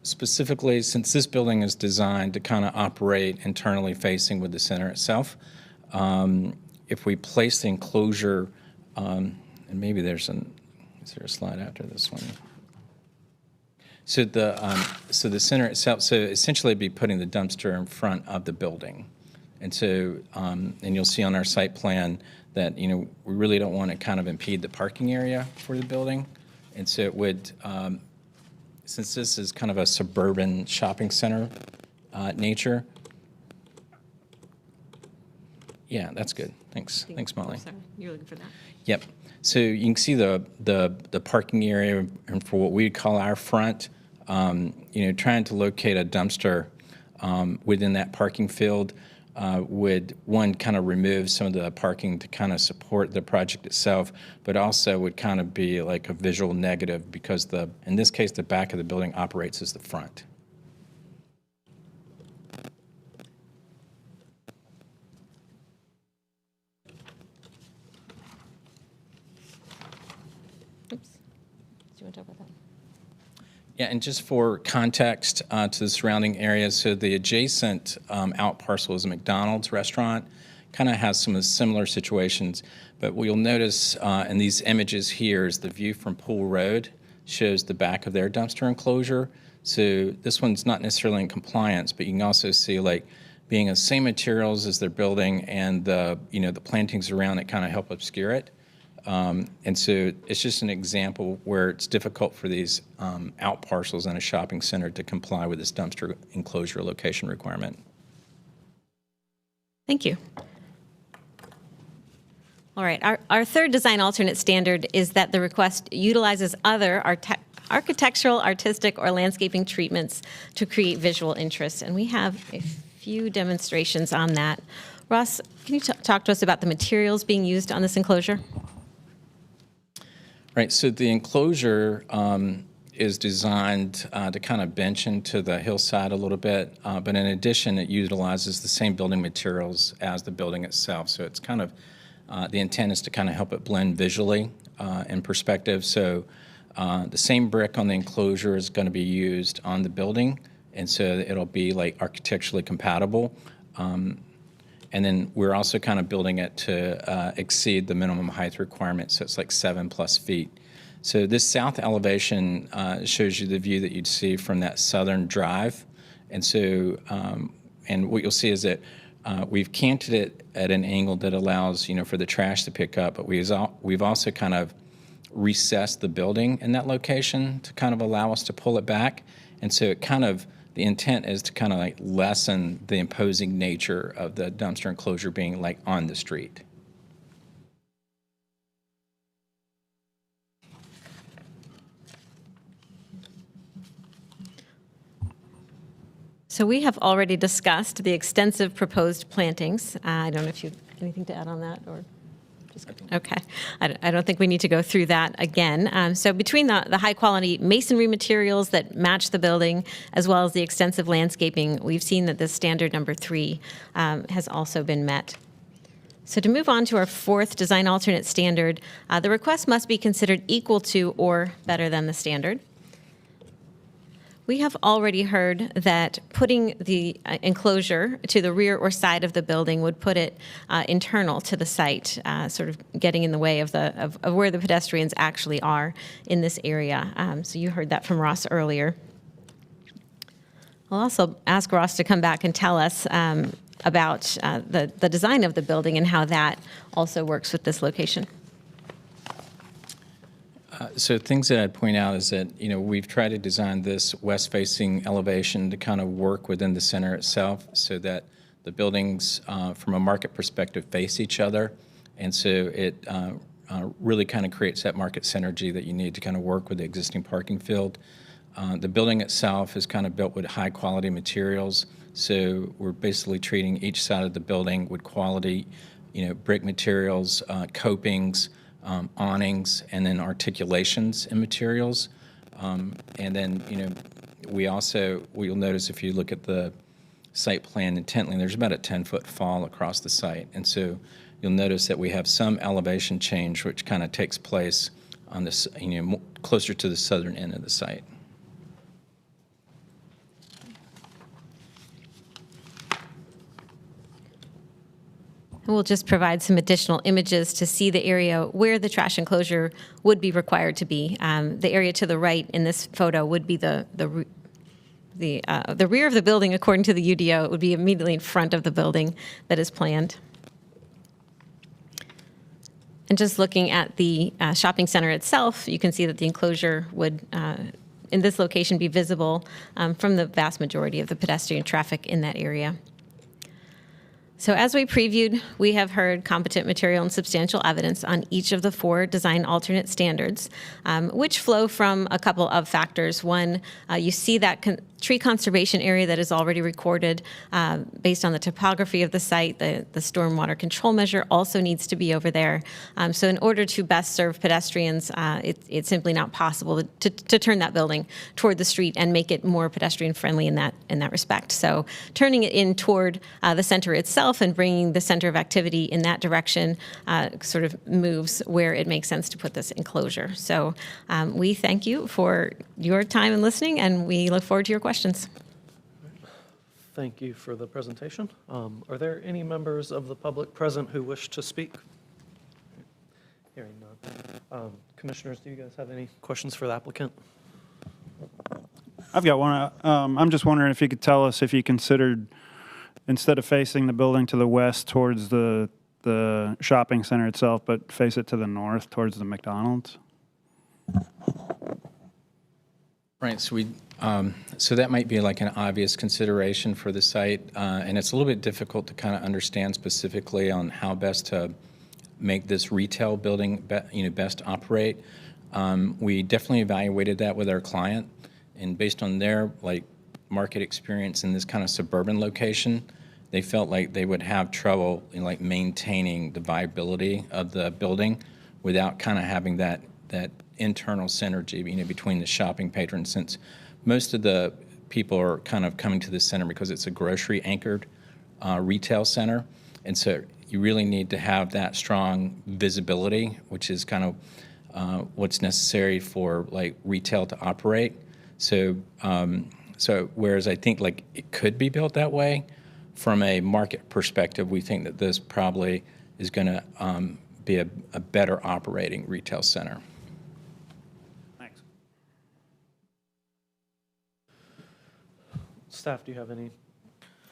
specifically, since this building is designed to kind of operate internally facing with the center itself, if we place the enclosure, and maybe is there a slide after this one? So the center itself, so essentially it'd be putting the dumpster in front of the building. And so, and you'll see on our site plan that, we really don't want to kind of impede the parking area for the building. And so it would, since this is kind of a suburban shopping center nature. Yeah, that's good. Thanks. Thanks, Molly. Sorry, you're looking for that. Yep. So you can see the parking area and for what we call our front, trying to locate a dumpster within that parking field would, one, kind of remove some of the parking to kind of support the project itself, but also would kind of be like a visual negative because in this case, the back of the building operates as the front. Oops. Do you want to talk about that? Yeah, and just for context to the surrounding areas, so the adjacent out parcel is a McDonald's restaurant, kind of has some similar situations, but what you'll notice in these images here is the view from Pool Road shows the back of their dumpster enclosure. So this one's not necessarily in compliance, but you can also see like being the same materials as their building and the plantings around it kind of help obscure it. And so it's just an example where it's difficult for these out parcels in a shopping center to comply with this dumpster enclosure location requirement. Thank you. All right, our third design alternate standard is that the request utilizes other architectural, artistic, or landscaping treatments to create visual interest. And we have a few demonstrations on that. Ross, can you talk to us about the materials being used on this enclosure? Right, so the enclosure is designed to kind of bench into the hillside a little bit, but in addition, it utilizes the same building materials as the building itself. So it's kind of, the intent is to kind of help it blend visually in perspective. So the same brick on the enclosure is going to be used on the building, and so it'll be like architecturally compatible. And then we're also kind of building it to exceed the minimum height requirement, so it's like 7+ feet. So this south elevation shows you the view that you'd see from that southern drive. And so, and what you'll see is that we've canted it at an angle that allows, for the trash to pick up, but we've also kind of recessed the building in that location to kind of allow us to pull it back. And so it kind of, the intent is to kind of like lessen the imposing nature of the dumpster enclosure being like on the street. So we have already discussed the extensive proposed plantings. I don't know if you have anything to add on that, or just okay. I don't think we need to go through that again. So between the high-quality masonry materials that match the building, as well as the extensive landscaping, we've seen that this standard number 3 has also been met. So to move on to our 4th design alternate standard, the request must be considered equal to or better than the standard. We have already heard that putting the enclosure to the rear or side of the building would put it internal to the site, sort of getting in the way of where the pedestrians actually are in this area. So you heard that from Ross earlier. I'll also ask Ross to come back and tell us about the design of the building and how that also works with this location. So things that I'd point out is that, we've tried to design this west-facing elevation to kind of work within the center itself so that the buildings, from a market perspective, face each other. And so it really kind of creates that market synergy that you need to kind of work with the existing parking field. The building itself is kind of built with high-quality materials. So we're basically treating each side of the building with quality, brick materials, copings, awnings, and then articulations and materials. And then, you'll notice if you look at the site plan intently, there's about a 10-foot fall across the site. And so you'll notice that we have some elevation change, which kind of takes place on this, closer to the southern end of the site. We'll just provide some additional images to see the area where the trash enclosure would be required to be. The area to the right in this photo would be the rear of the building, according to the UDO. It would be immediately in front of the building that is planned. And just looking at the shopping center itself, you can see that the enclosure would, in this location, be visible from the vast majority of the pedestrian traffic in that area. So as we previewed, we have heard competent material and substantial evidence on each of the 4 design alternate standards, which flow from a couple of factors. One, you see that tree conservation area that is already recorded based on the topography of the site. The stormwater control measure also needs to be over there. So in order to best serve pedestrians, it's simply not possible to turn that building toward the street and make it more pedestrian friendly in that respect. So turning it in toward the center itself and bringing the center of activity in that direction sort of moves where it makes sense to put this enclosure. So we thank you for your time and listening, and we look forward to your questions. Thank you for the presentation. Are there any members of the public present who wish to speak? Hearing none. Commissioners, do you guys have any questions for the applicant? I've got one. I'm just wondering if you could tell us if you considered, instead of facing the building to the west towards the shopping center itself, but face it to the north towards the McDonald's? Right, so that might be like an obvious consideration for the site, and it's a little bit difficult to kind of understand specifically on how best to make this retail building best operate. We definitely evaluated that with our client, and based on their market experience in this kind of suburban location, they felt like they would have trouble in maintaining the viability of the building without kind of having that internal synergy between the shopping patrons, since most of the people are kind of coming to the center because it's a grocery anchored retail center. And so you really need to have that strong visibility, which is kind of what's necessary for retail to operate. So whereas I think it could be built that way, from a market perspective, we think that this probably is going to be a better operating retail center. Staff, do you have any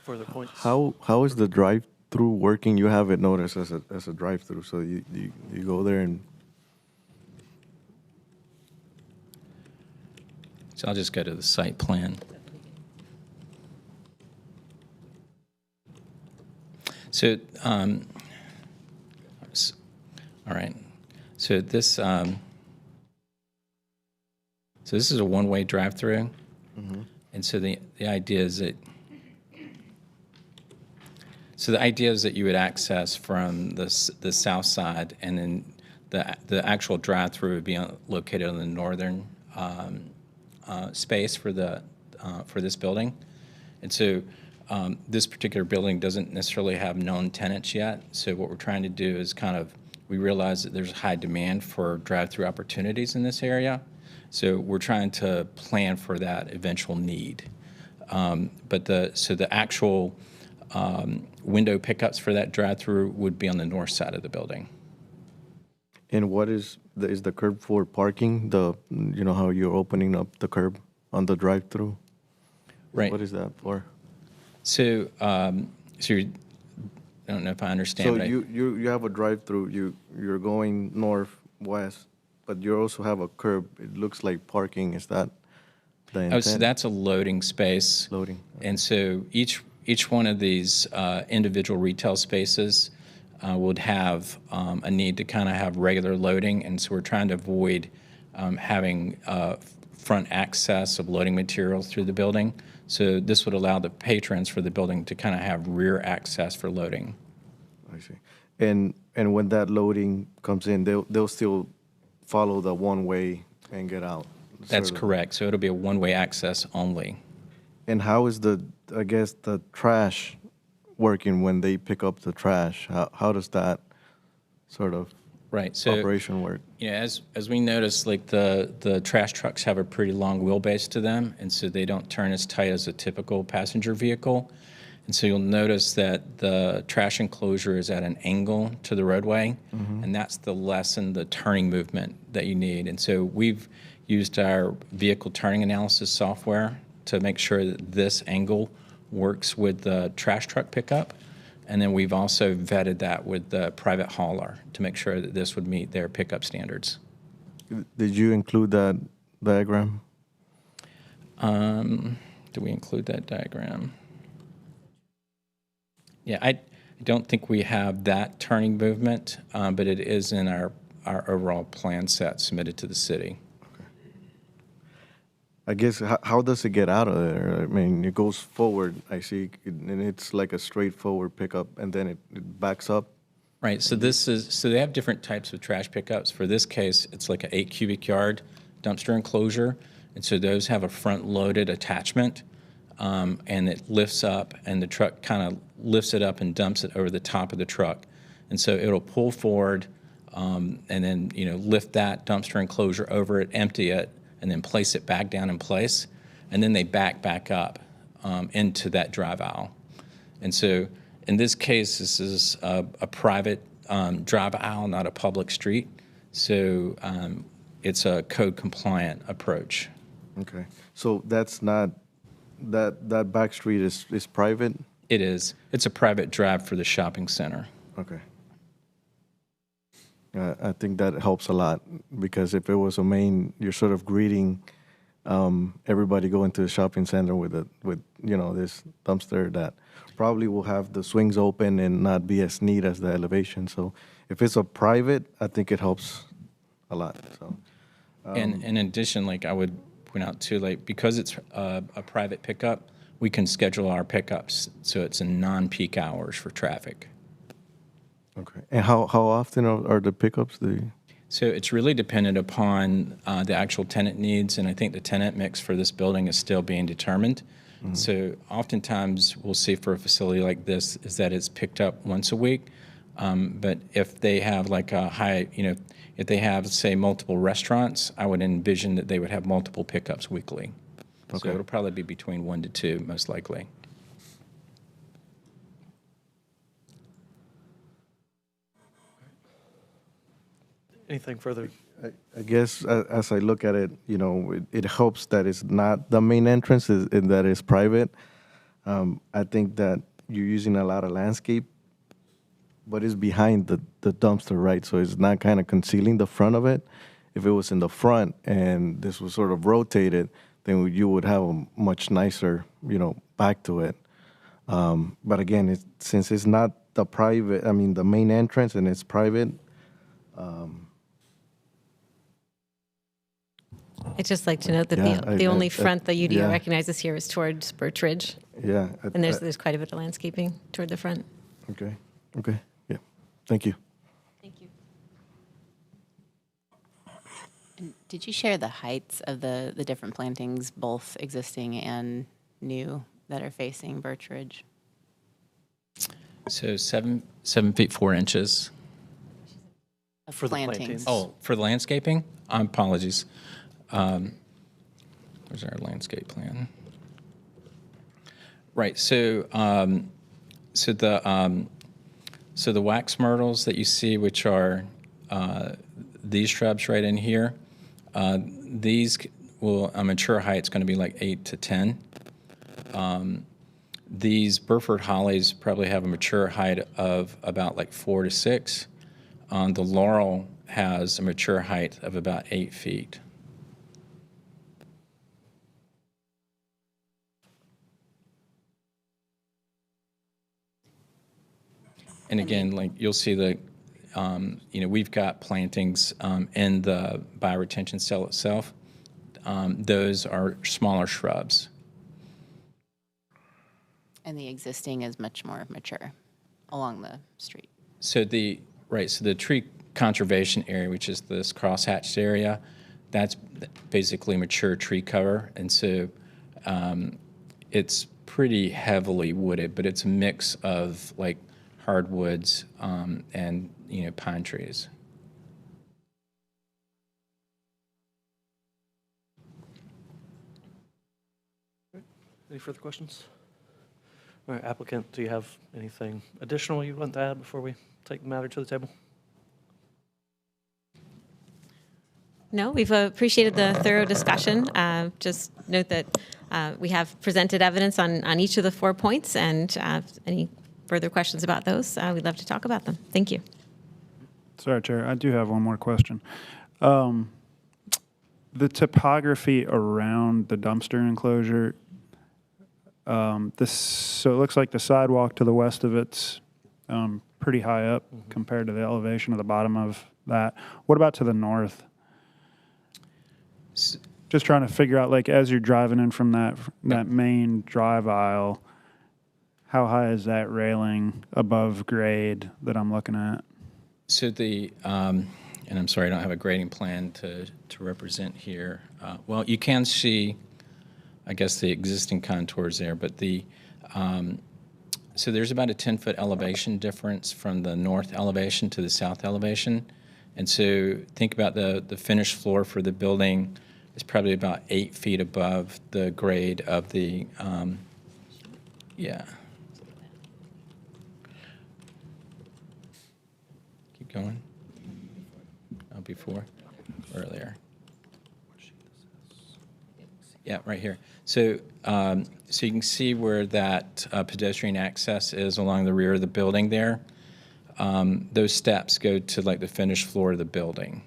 further points? How is the drive-through working? You have it noticed as a drive-through, so you go there and So I'll just go to the site plan. So, all right. So this is a one-way drive-through, and so the idea is that you would access from the south side, and then the actual drive-through would be located on the northern space for this building, and so this particular building doesn't necessarily have known tenants yet. So what we're trying to do is we realize that there's high demand for drive-through opportunities in this area. So we're trying to plan for that eventual need. But the actual window pickups for that drive-through would be on the north side of the building. And what is the curb for parking? How you're opening up the curb on the drive-through? Right. What is that for? So, I don't know if I understand. So but you have a drive-through. You're going northwest, but you also have a curb. It looks like parking. Is that the intent? so that's a loading space. Loading. And so each one of these individual retail spaces would have a need to kind of have regular loading, and so we're trying to avoid having front access of loading materials through the building. So this would allow the patrons for the building to kind of have rear access for loading. I see. And when that loading comes in, they'll still follow the one way and get out. That's sort of. correct. So it'll be a one-way access only. And how is the trash working when they pick up the trash? How does that sort of Right. So operation work? yeah, as we noticed, like the trash trucks have a pretty long wheelbase to them, and so they don't turn as tight as a typical passenger vehicle. And so you'll notice that the trash enclosure is at an angle to the roadway, and that's to lessen the turning movement that you need. And so we've used our vehicle turning analysis software to make sure that this angle works with the trash truck pickup. And then we've also vetted that with the private hauler to make sure that this would meet their pickup standards. Did you include that diagram? Do we include that diagram? Yeah, I don't think we have that turning movement, but it is in our overall plan set submitted to the city. I guess, how does it get out of there? I mean, it goes forward, I see, and it's like a straightforward pickup, and then it backs up. Right, so they have different types of trash pickups. For this case, it's like an 8 cubic yard dumpster enclosure, and so those have a front-loaded attachment, and it lifts up, and the truck kind of lifts it up and dumps it over the top of the truck. And so it'll pull forward, and then, lift that dumpster enclosure over it, empty it, and then place it back down in place, and then they back up into that drive aisle. And so in this case, this is a private drive aisle, not a public street. So it's a code compliant approach. Okay, so that's not, that back street is private? It is. It's a private drive for the shopping center. Okay. I think that helps a lot, because if it was a main, you're sort of greeting everybody going to the shopping center with this dumpster that probably will have the swings open and not be as neat as the elevation. So if it's a private, I think it helps a lot. So And in addition, like I would point out too, like because it's a private pickup, we can schedule our pickups so it's in non-peak hours for traffic. okay. And how often are the pickups? So it's really dependent upon the actual tenant needs, and I think the tenant mix for this building is still being determined. So oftentimes we'll see for a facility like this is that it's picked up once a week, but if they have like a high, if they have, say, multiple restaurants, I would envision that they would have multiple pickups weekly. So Okay. it'll probably be between 1 to 2, most likely. Anything further? I guess as I look at it, it helps that it's not the main entrance, and that it's private. I think that you're using a lot of landscape, but it's behind the dumpster, right? So it's not kind of concealing the front of it. If it was in the front and this was sort of rotated, then you would have a much nicer, back to it. But again, since it's not the main entrance and it's private. I'd just like to note that Yeah, the only front the UDO yeah. recognizes here is towards Birch Ridge, Yeah. and there's quite a bit of landscaping toward the front. Okay. Yeah. Thank you. Thank you. And did you share the heights of the different plantings, both existing and new, that are facing Birch Ridge? So 7 feet 4 inches. Of For the plantings. Oh, for the landscaping? Apologies. Where's our landscape plan? Right. So the wax myrtles that you see, which are these shrubs right in here, these will a mature height's going to be like 8 to 10. These Burford hollies probably have a mature height of about like 4 to 6. The laurel has a mature height of about 8 feet. And again, like you'll see we've got plantings in the bioretention cell itself. Those are smaller shrubs. And the existing is much more mature along the street. So the tree conservation area, which is this crosshatched area, that's basically mature tree cover, and so it's pretty heavily wooded, but it's a mix of like hardwoods and pine trees. Any further questions? All right, applicant, do you have anything additional you want to add before we take the matter to the table? No, we've appreciated the thorough discussion. Just note that we have presented evidence on each of the 4 points, and any further questions about those, we'd love to talk about them. Thank you. Sorry, Chair, I do have one more question. The topography around the dumpster enclosure, so it looks like the sidewalk to the west of it's pretty high up compared to the elevation of the bottom of that. What about to the north? Just trying to figure out, like, as you're driving in from that main drive aisle, how high is that railing above grade that I'm looking at? So and I'm sorry, I don't have a grading plan to represent here. Well, you can see, I guess, the existing contours there, but so there's about a 10-foot elevation difference from the north elevation to the south elevation. And so think about the finished floor for the building is probably about 8 feet above the grade of the, yeah. Keep going. Oh, before, earlier. Yeah, right here. So, so you can see where that pedestrian access is along the rear of the building there. Those steps go to like the finished floor of the building.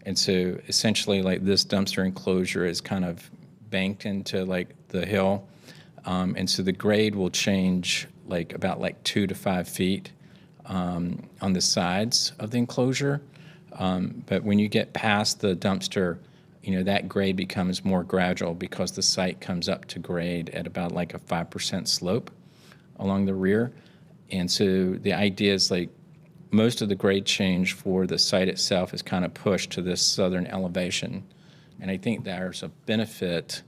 And so essentially like this dumpster enclosure is kind of banked into like the hill. And so the grade will change like about like 2 to 5 feet on the sides of the enclosure. But when you get past the dumpster, that grade becomes more gradual because the site comes up to grade at about like a 5% slope along the rear. And so the idea is like most of the grade change for the site itself is kind of pushed to this southern elevation. And I think there's a benefit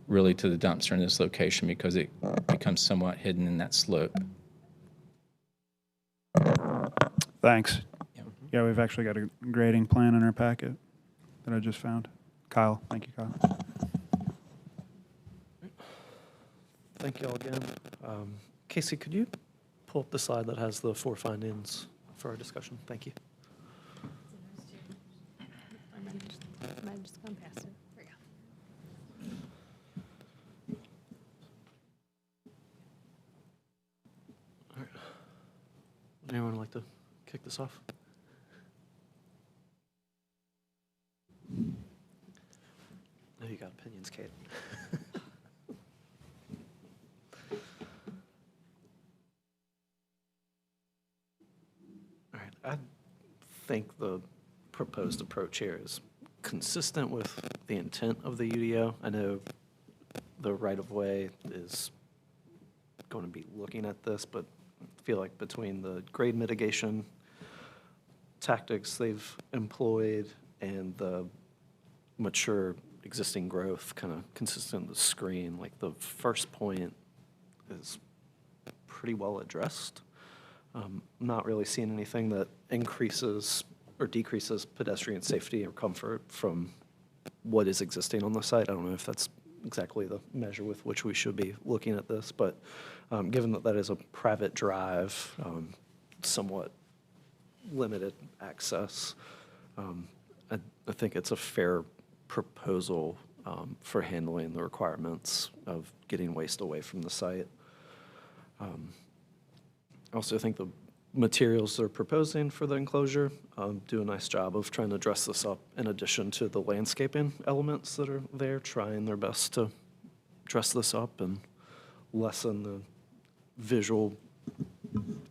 really to the dumpster in this location because it becomes somewhat hidden in that slope. Thanks. Yeah, we've actually got a grading plan in our packet that I just found. Kyle, thank you, Kyle. Thank you all again. Casey, could you pull up the slide that has the 4 findings for our discussion? Thank you. like to kick this off? No, you got opinions, Kate. All right, I think the proposed approach here is consistent with the intent of the UDO. I know the right-of-way is going to be looking at this, but I feel like between the grade mitigation tactics they've employed and the mature existing growth kind of consistent with the screen, like the first point is pretty well addressed. Not really seeing anything that increases or decreases pedestrian safety or comfort from what is existing on the site. I don't know if that's exactly the measure with which we should be looking at this, but given that that is a private drive, somewhat limited access, I think it's a fair proposal for handling the requirements of getting waste away from the site. I also think the materials they're proposing for the enclosure do a nice job of trying to dress this up in addition to the landscaping elements that are there, trying their best to dress this up and lessen the visual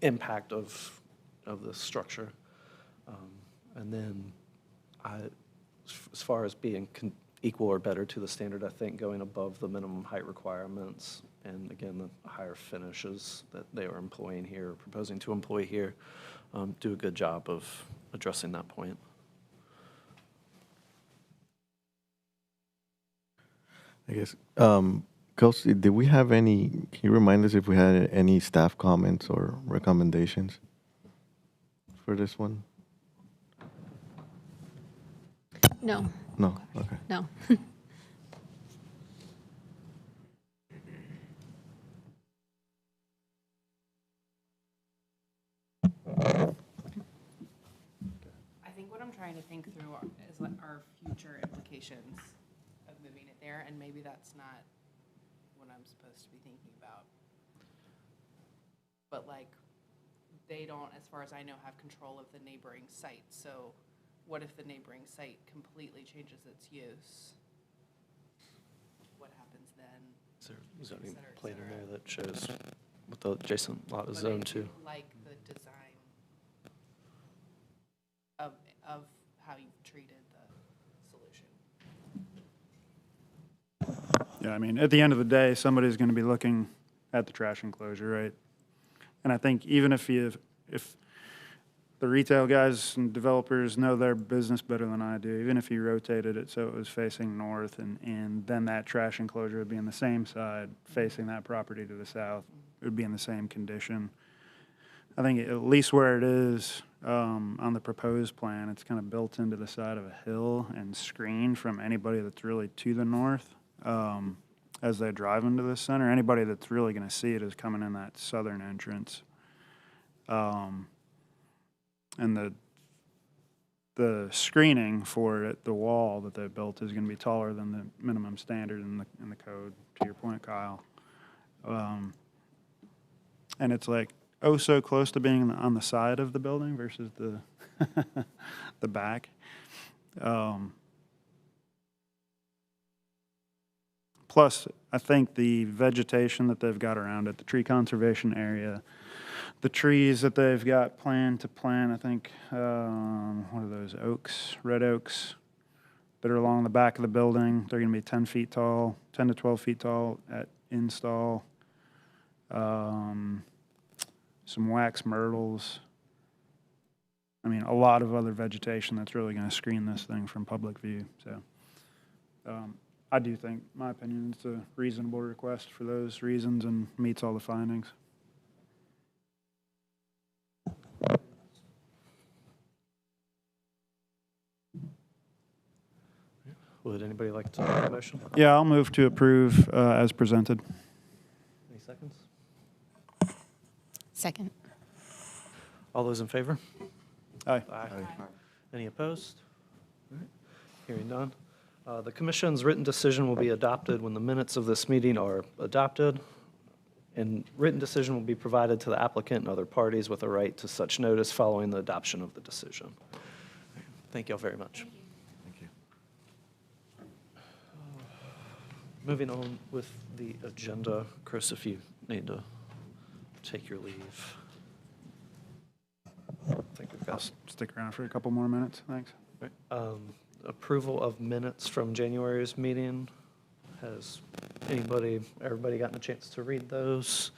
impact of the structure. And then as far as being equal or better to the standard, I think going above the minimum height requirements and again, the higher finishes that they are employing here, or proposing to employ here, do a good job of addressing that point. I guess, Coach, did we have any, can you remind us if we had any staff comments or recommendations for this one? No, No, okay. no. I think what I'm trying to think through is what our future implications of moving it there, and maybe that's not what I'm supposed to be thinking about. But like, they don't, as far as I know, have control of the neighboring site, so what if the neighboring site completely changes its use? What happens then? Is there a zoning Et cetera, et plan in cetera. there that shows what the adjacent lot is But I zoned to? do like the design of how you've treated the solution. Yeah, I mean, at the end of the day, somebody's going to be looking at the trash enclosure, right? And I think even if the retail guys and developers know their business better than I do, even if you rotated it so it was facing north and then that trash enclosure would be on the same side facing that property to the south, it would be in the same condition. I think at least where it is on the proposed plan, it's kind of built into the side of a hill and screened from anybody that's really to the north as they drive into the center. Anybody that's really going to see it is coming in that southern entrance. And the screening for it, the wall that they built, is going to be taller than the minimum standard in the code, to your point, Kyle. And it's like, oh, so close to being on the side of the building versus the the back. Plus, I think the vegetation that they've got around it, the tree conservation area, the trees that they've got planned to plant, I think, what are those, oaks, red oaks, that are along the back of the building. They're going to be 10 feet tall, 10 to 12 feet tall at install. Some wax myrtles. I mean, a lot of other vegetation that's really going to screen this thing from public view. So I do think, in my opinion, it's a reasonable request for those reasons and meets all the findings. Would anybody like to make a motion? Yeah, I'll move to approve as presented. Any seconds? Second. All those in favor? Aye. Aye. Any opposed? All right. Hearing none. The commission's written decision will be adopted when the minutes of this meeting are adopted. and written decision will be provided to the applicant and other parties with a right to such notice following the adoption of the decision. Thank you all very much. Thank you. Moving on with the agenda, Chris, if you need to take your leave. I think we've got Stick around for a couple more minutes, thanks. approval of minutes from January's meeting. Has everybody gotten a chance to read those?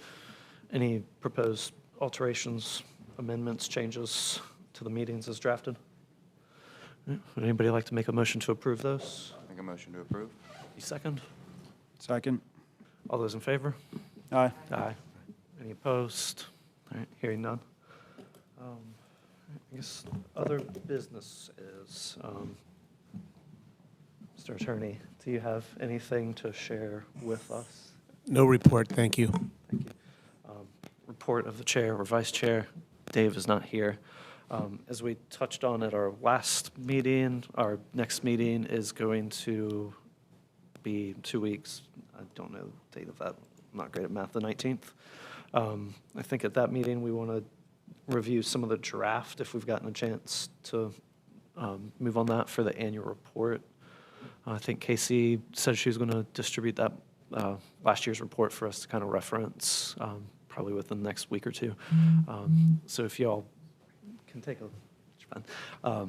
Any proposed alterations, amendments, changes to the meetings as drafted? Would anybody like to make a motion to approve those? Make a motion to approve. Any second? Second. All those in favor? Aye. Aye. Any opposed? All right, hearing none. I guess other business is, Mr. Attorney, do you have anything to share with us? No report, thank you. Thank you. Report of the chair or vice chair. Dave is not here. As we touched on at our last meeting, our next meeting is going to be 2 weeks. I don't know the date of that. I'm not great at math, the 19th. I think at that meeting, we want to review some of the draft, if we've gotten a chance to move on that for the annual report. I think Casey said she was going to distribute that last year's report for us to kind of reference, probably within the next week or two. So if y'all can take a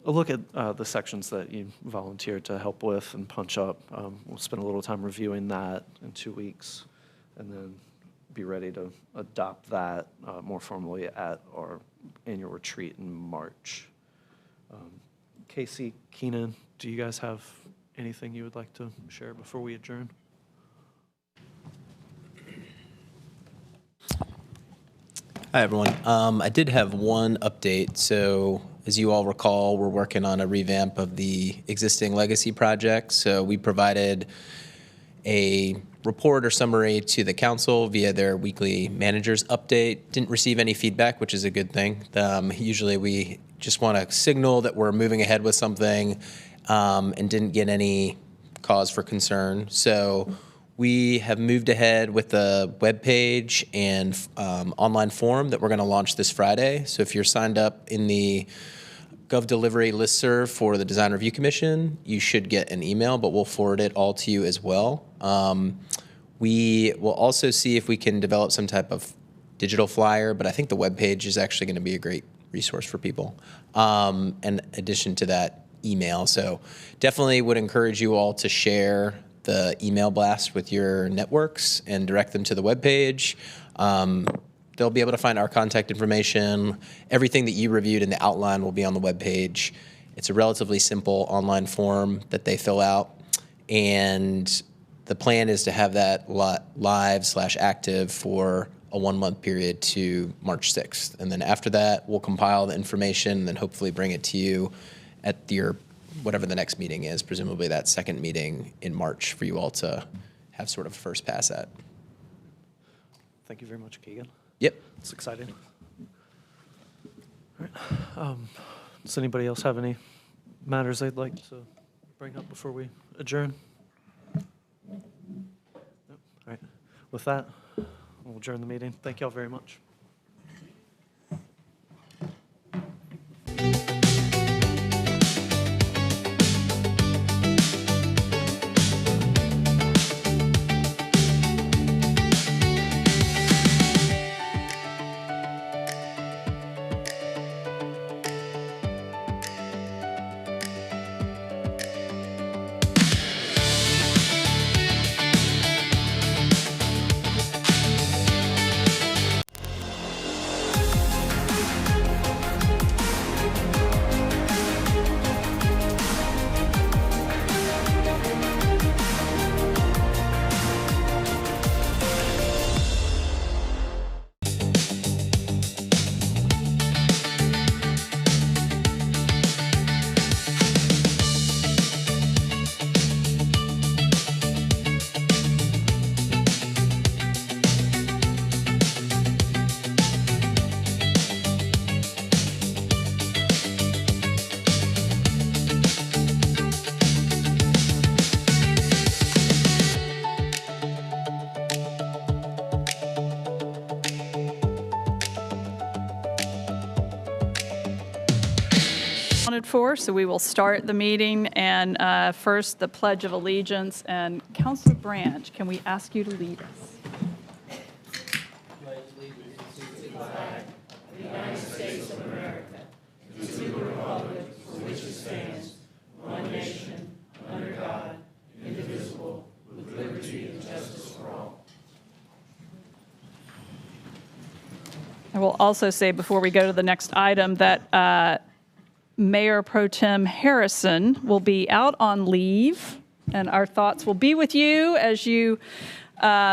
look at the sections that you volunteered to help with and punch up. We'll spend a little time reviewing that in 2 weeks, and then be ready to adopt that more formally at our annual retreat in March. Casey, Keenan, do you guys have anything you would like to share before we adjourn? Hi, everyone. I did have one update. So as you all recall, we're working on a revamp of the existing legacy project. So we provided a report or summary to the council via their weekly manager's update. Didn't receive any feedback, which is a good thing. Usually we just want to signal that we're moving ahead with something and didn't get any cause for concern. So we have moved ahead with the webpage and online form that we're going to launch this Friday. So if you're signed up in the Gov Delivery listserv for the Design Review Commission, you should get an email, but we'll forward it all to you as well. We will also see if we can develop some type of digital flyer, but I think the webpage is actually going to be a great resource for people. In addition to that, email. So definitely would encourage you all to share the email blast with your networks and direct them to the webpage. They'll be able to find our contact information. Everything that you reviewed in the outline will be on the webpage. It's a relatively simple online form that they fill out. And the plan is to have that live/active for a 1-month period to March 6th. And then after that, we'll compile the information and then hopefully bring it to you at your, whatever the next meeting is, presumably that second meeting in March for you all to have sort of a first pass at. Thank you very much, Keegan. Yep. It's exciting. All right. Does anybody else have any matters they'd like to bring up before we adjourn? No? All right. With that, we'll adjourn the meeting. Thank you all very much. for, so we will start the meeting. And first, the Pledge of Allegiance. And Councilor Branch, can we ask you to lead us? I will also say before we go to the next item that Mayor Pro Tem Harrison will be out on leave, and our thoughts will be with you as you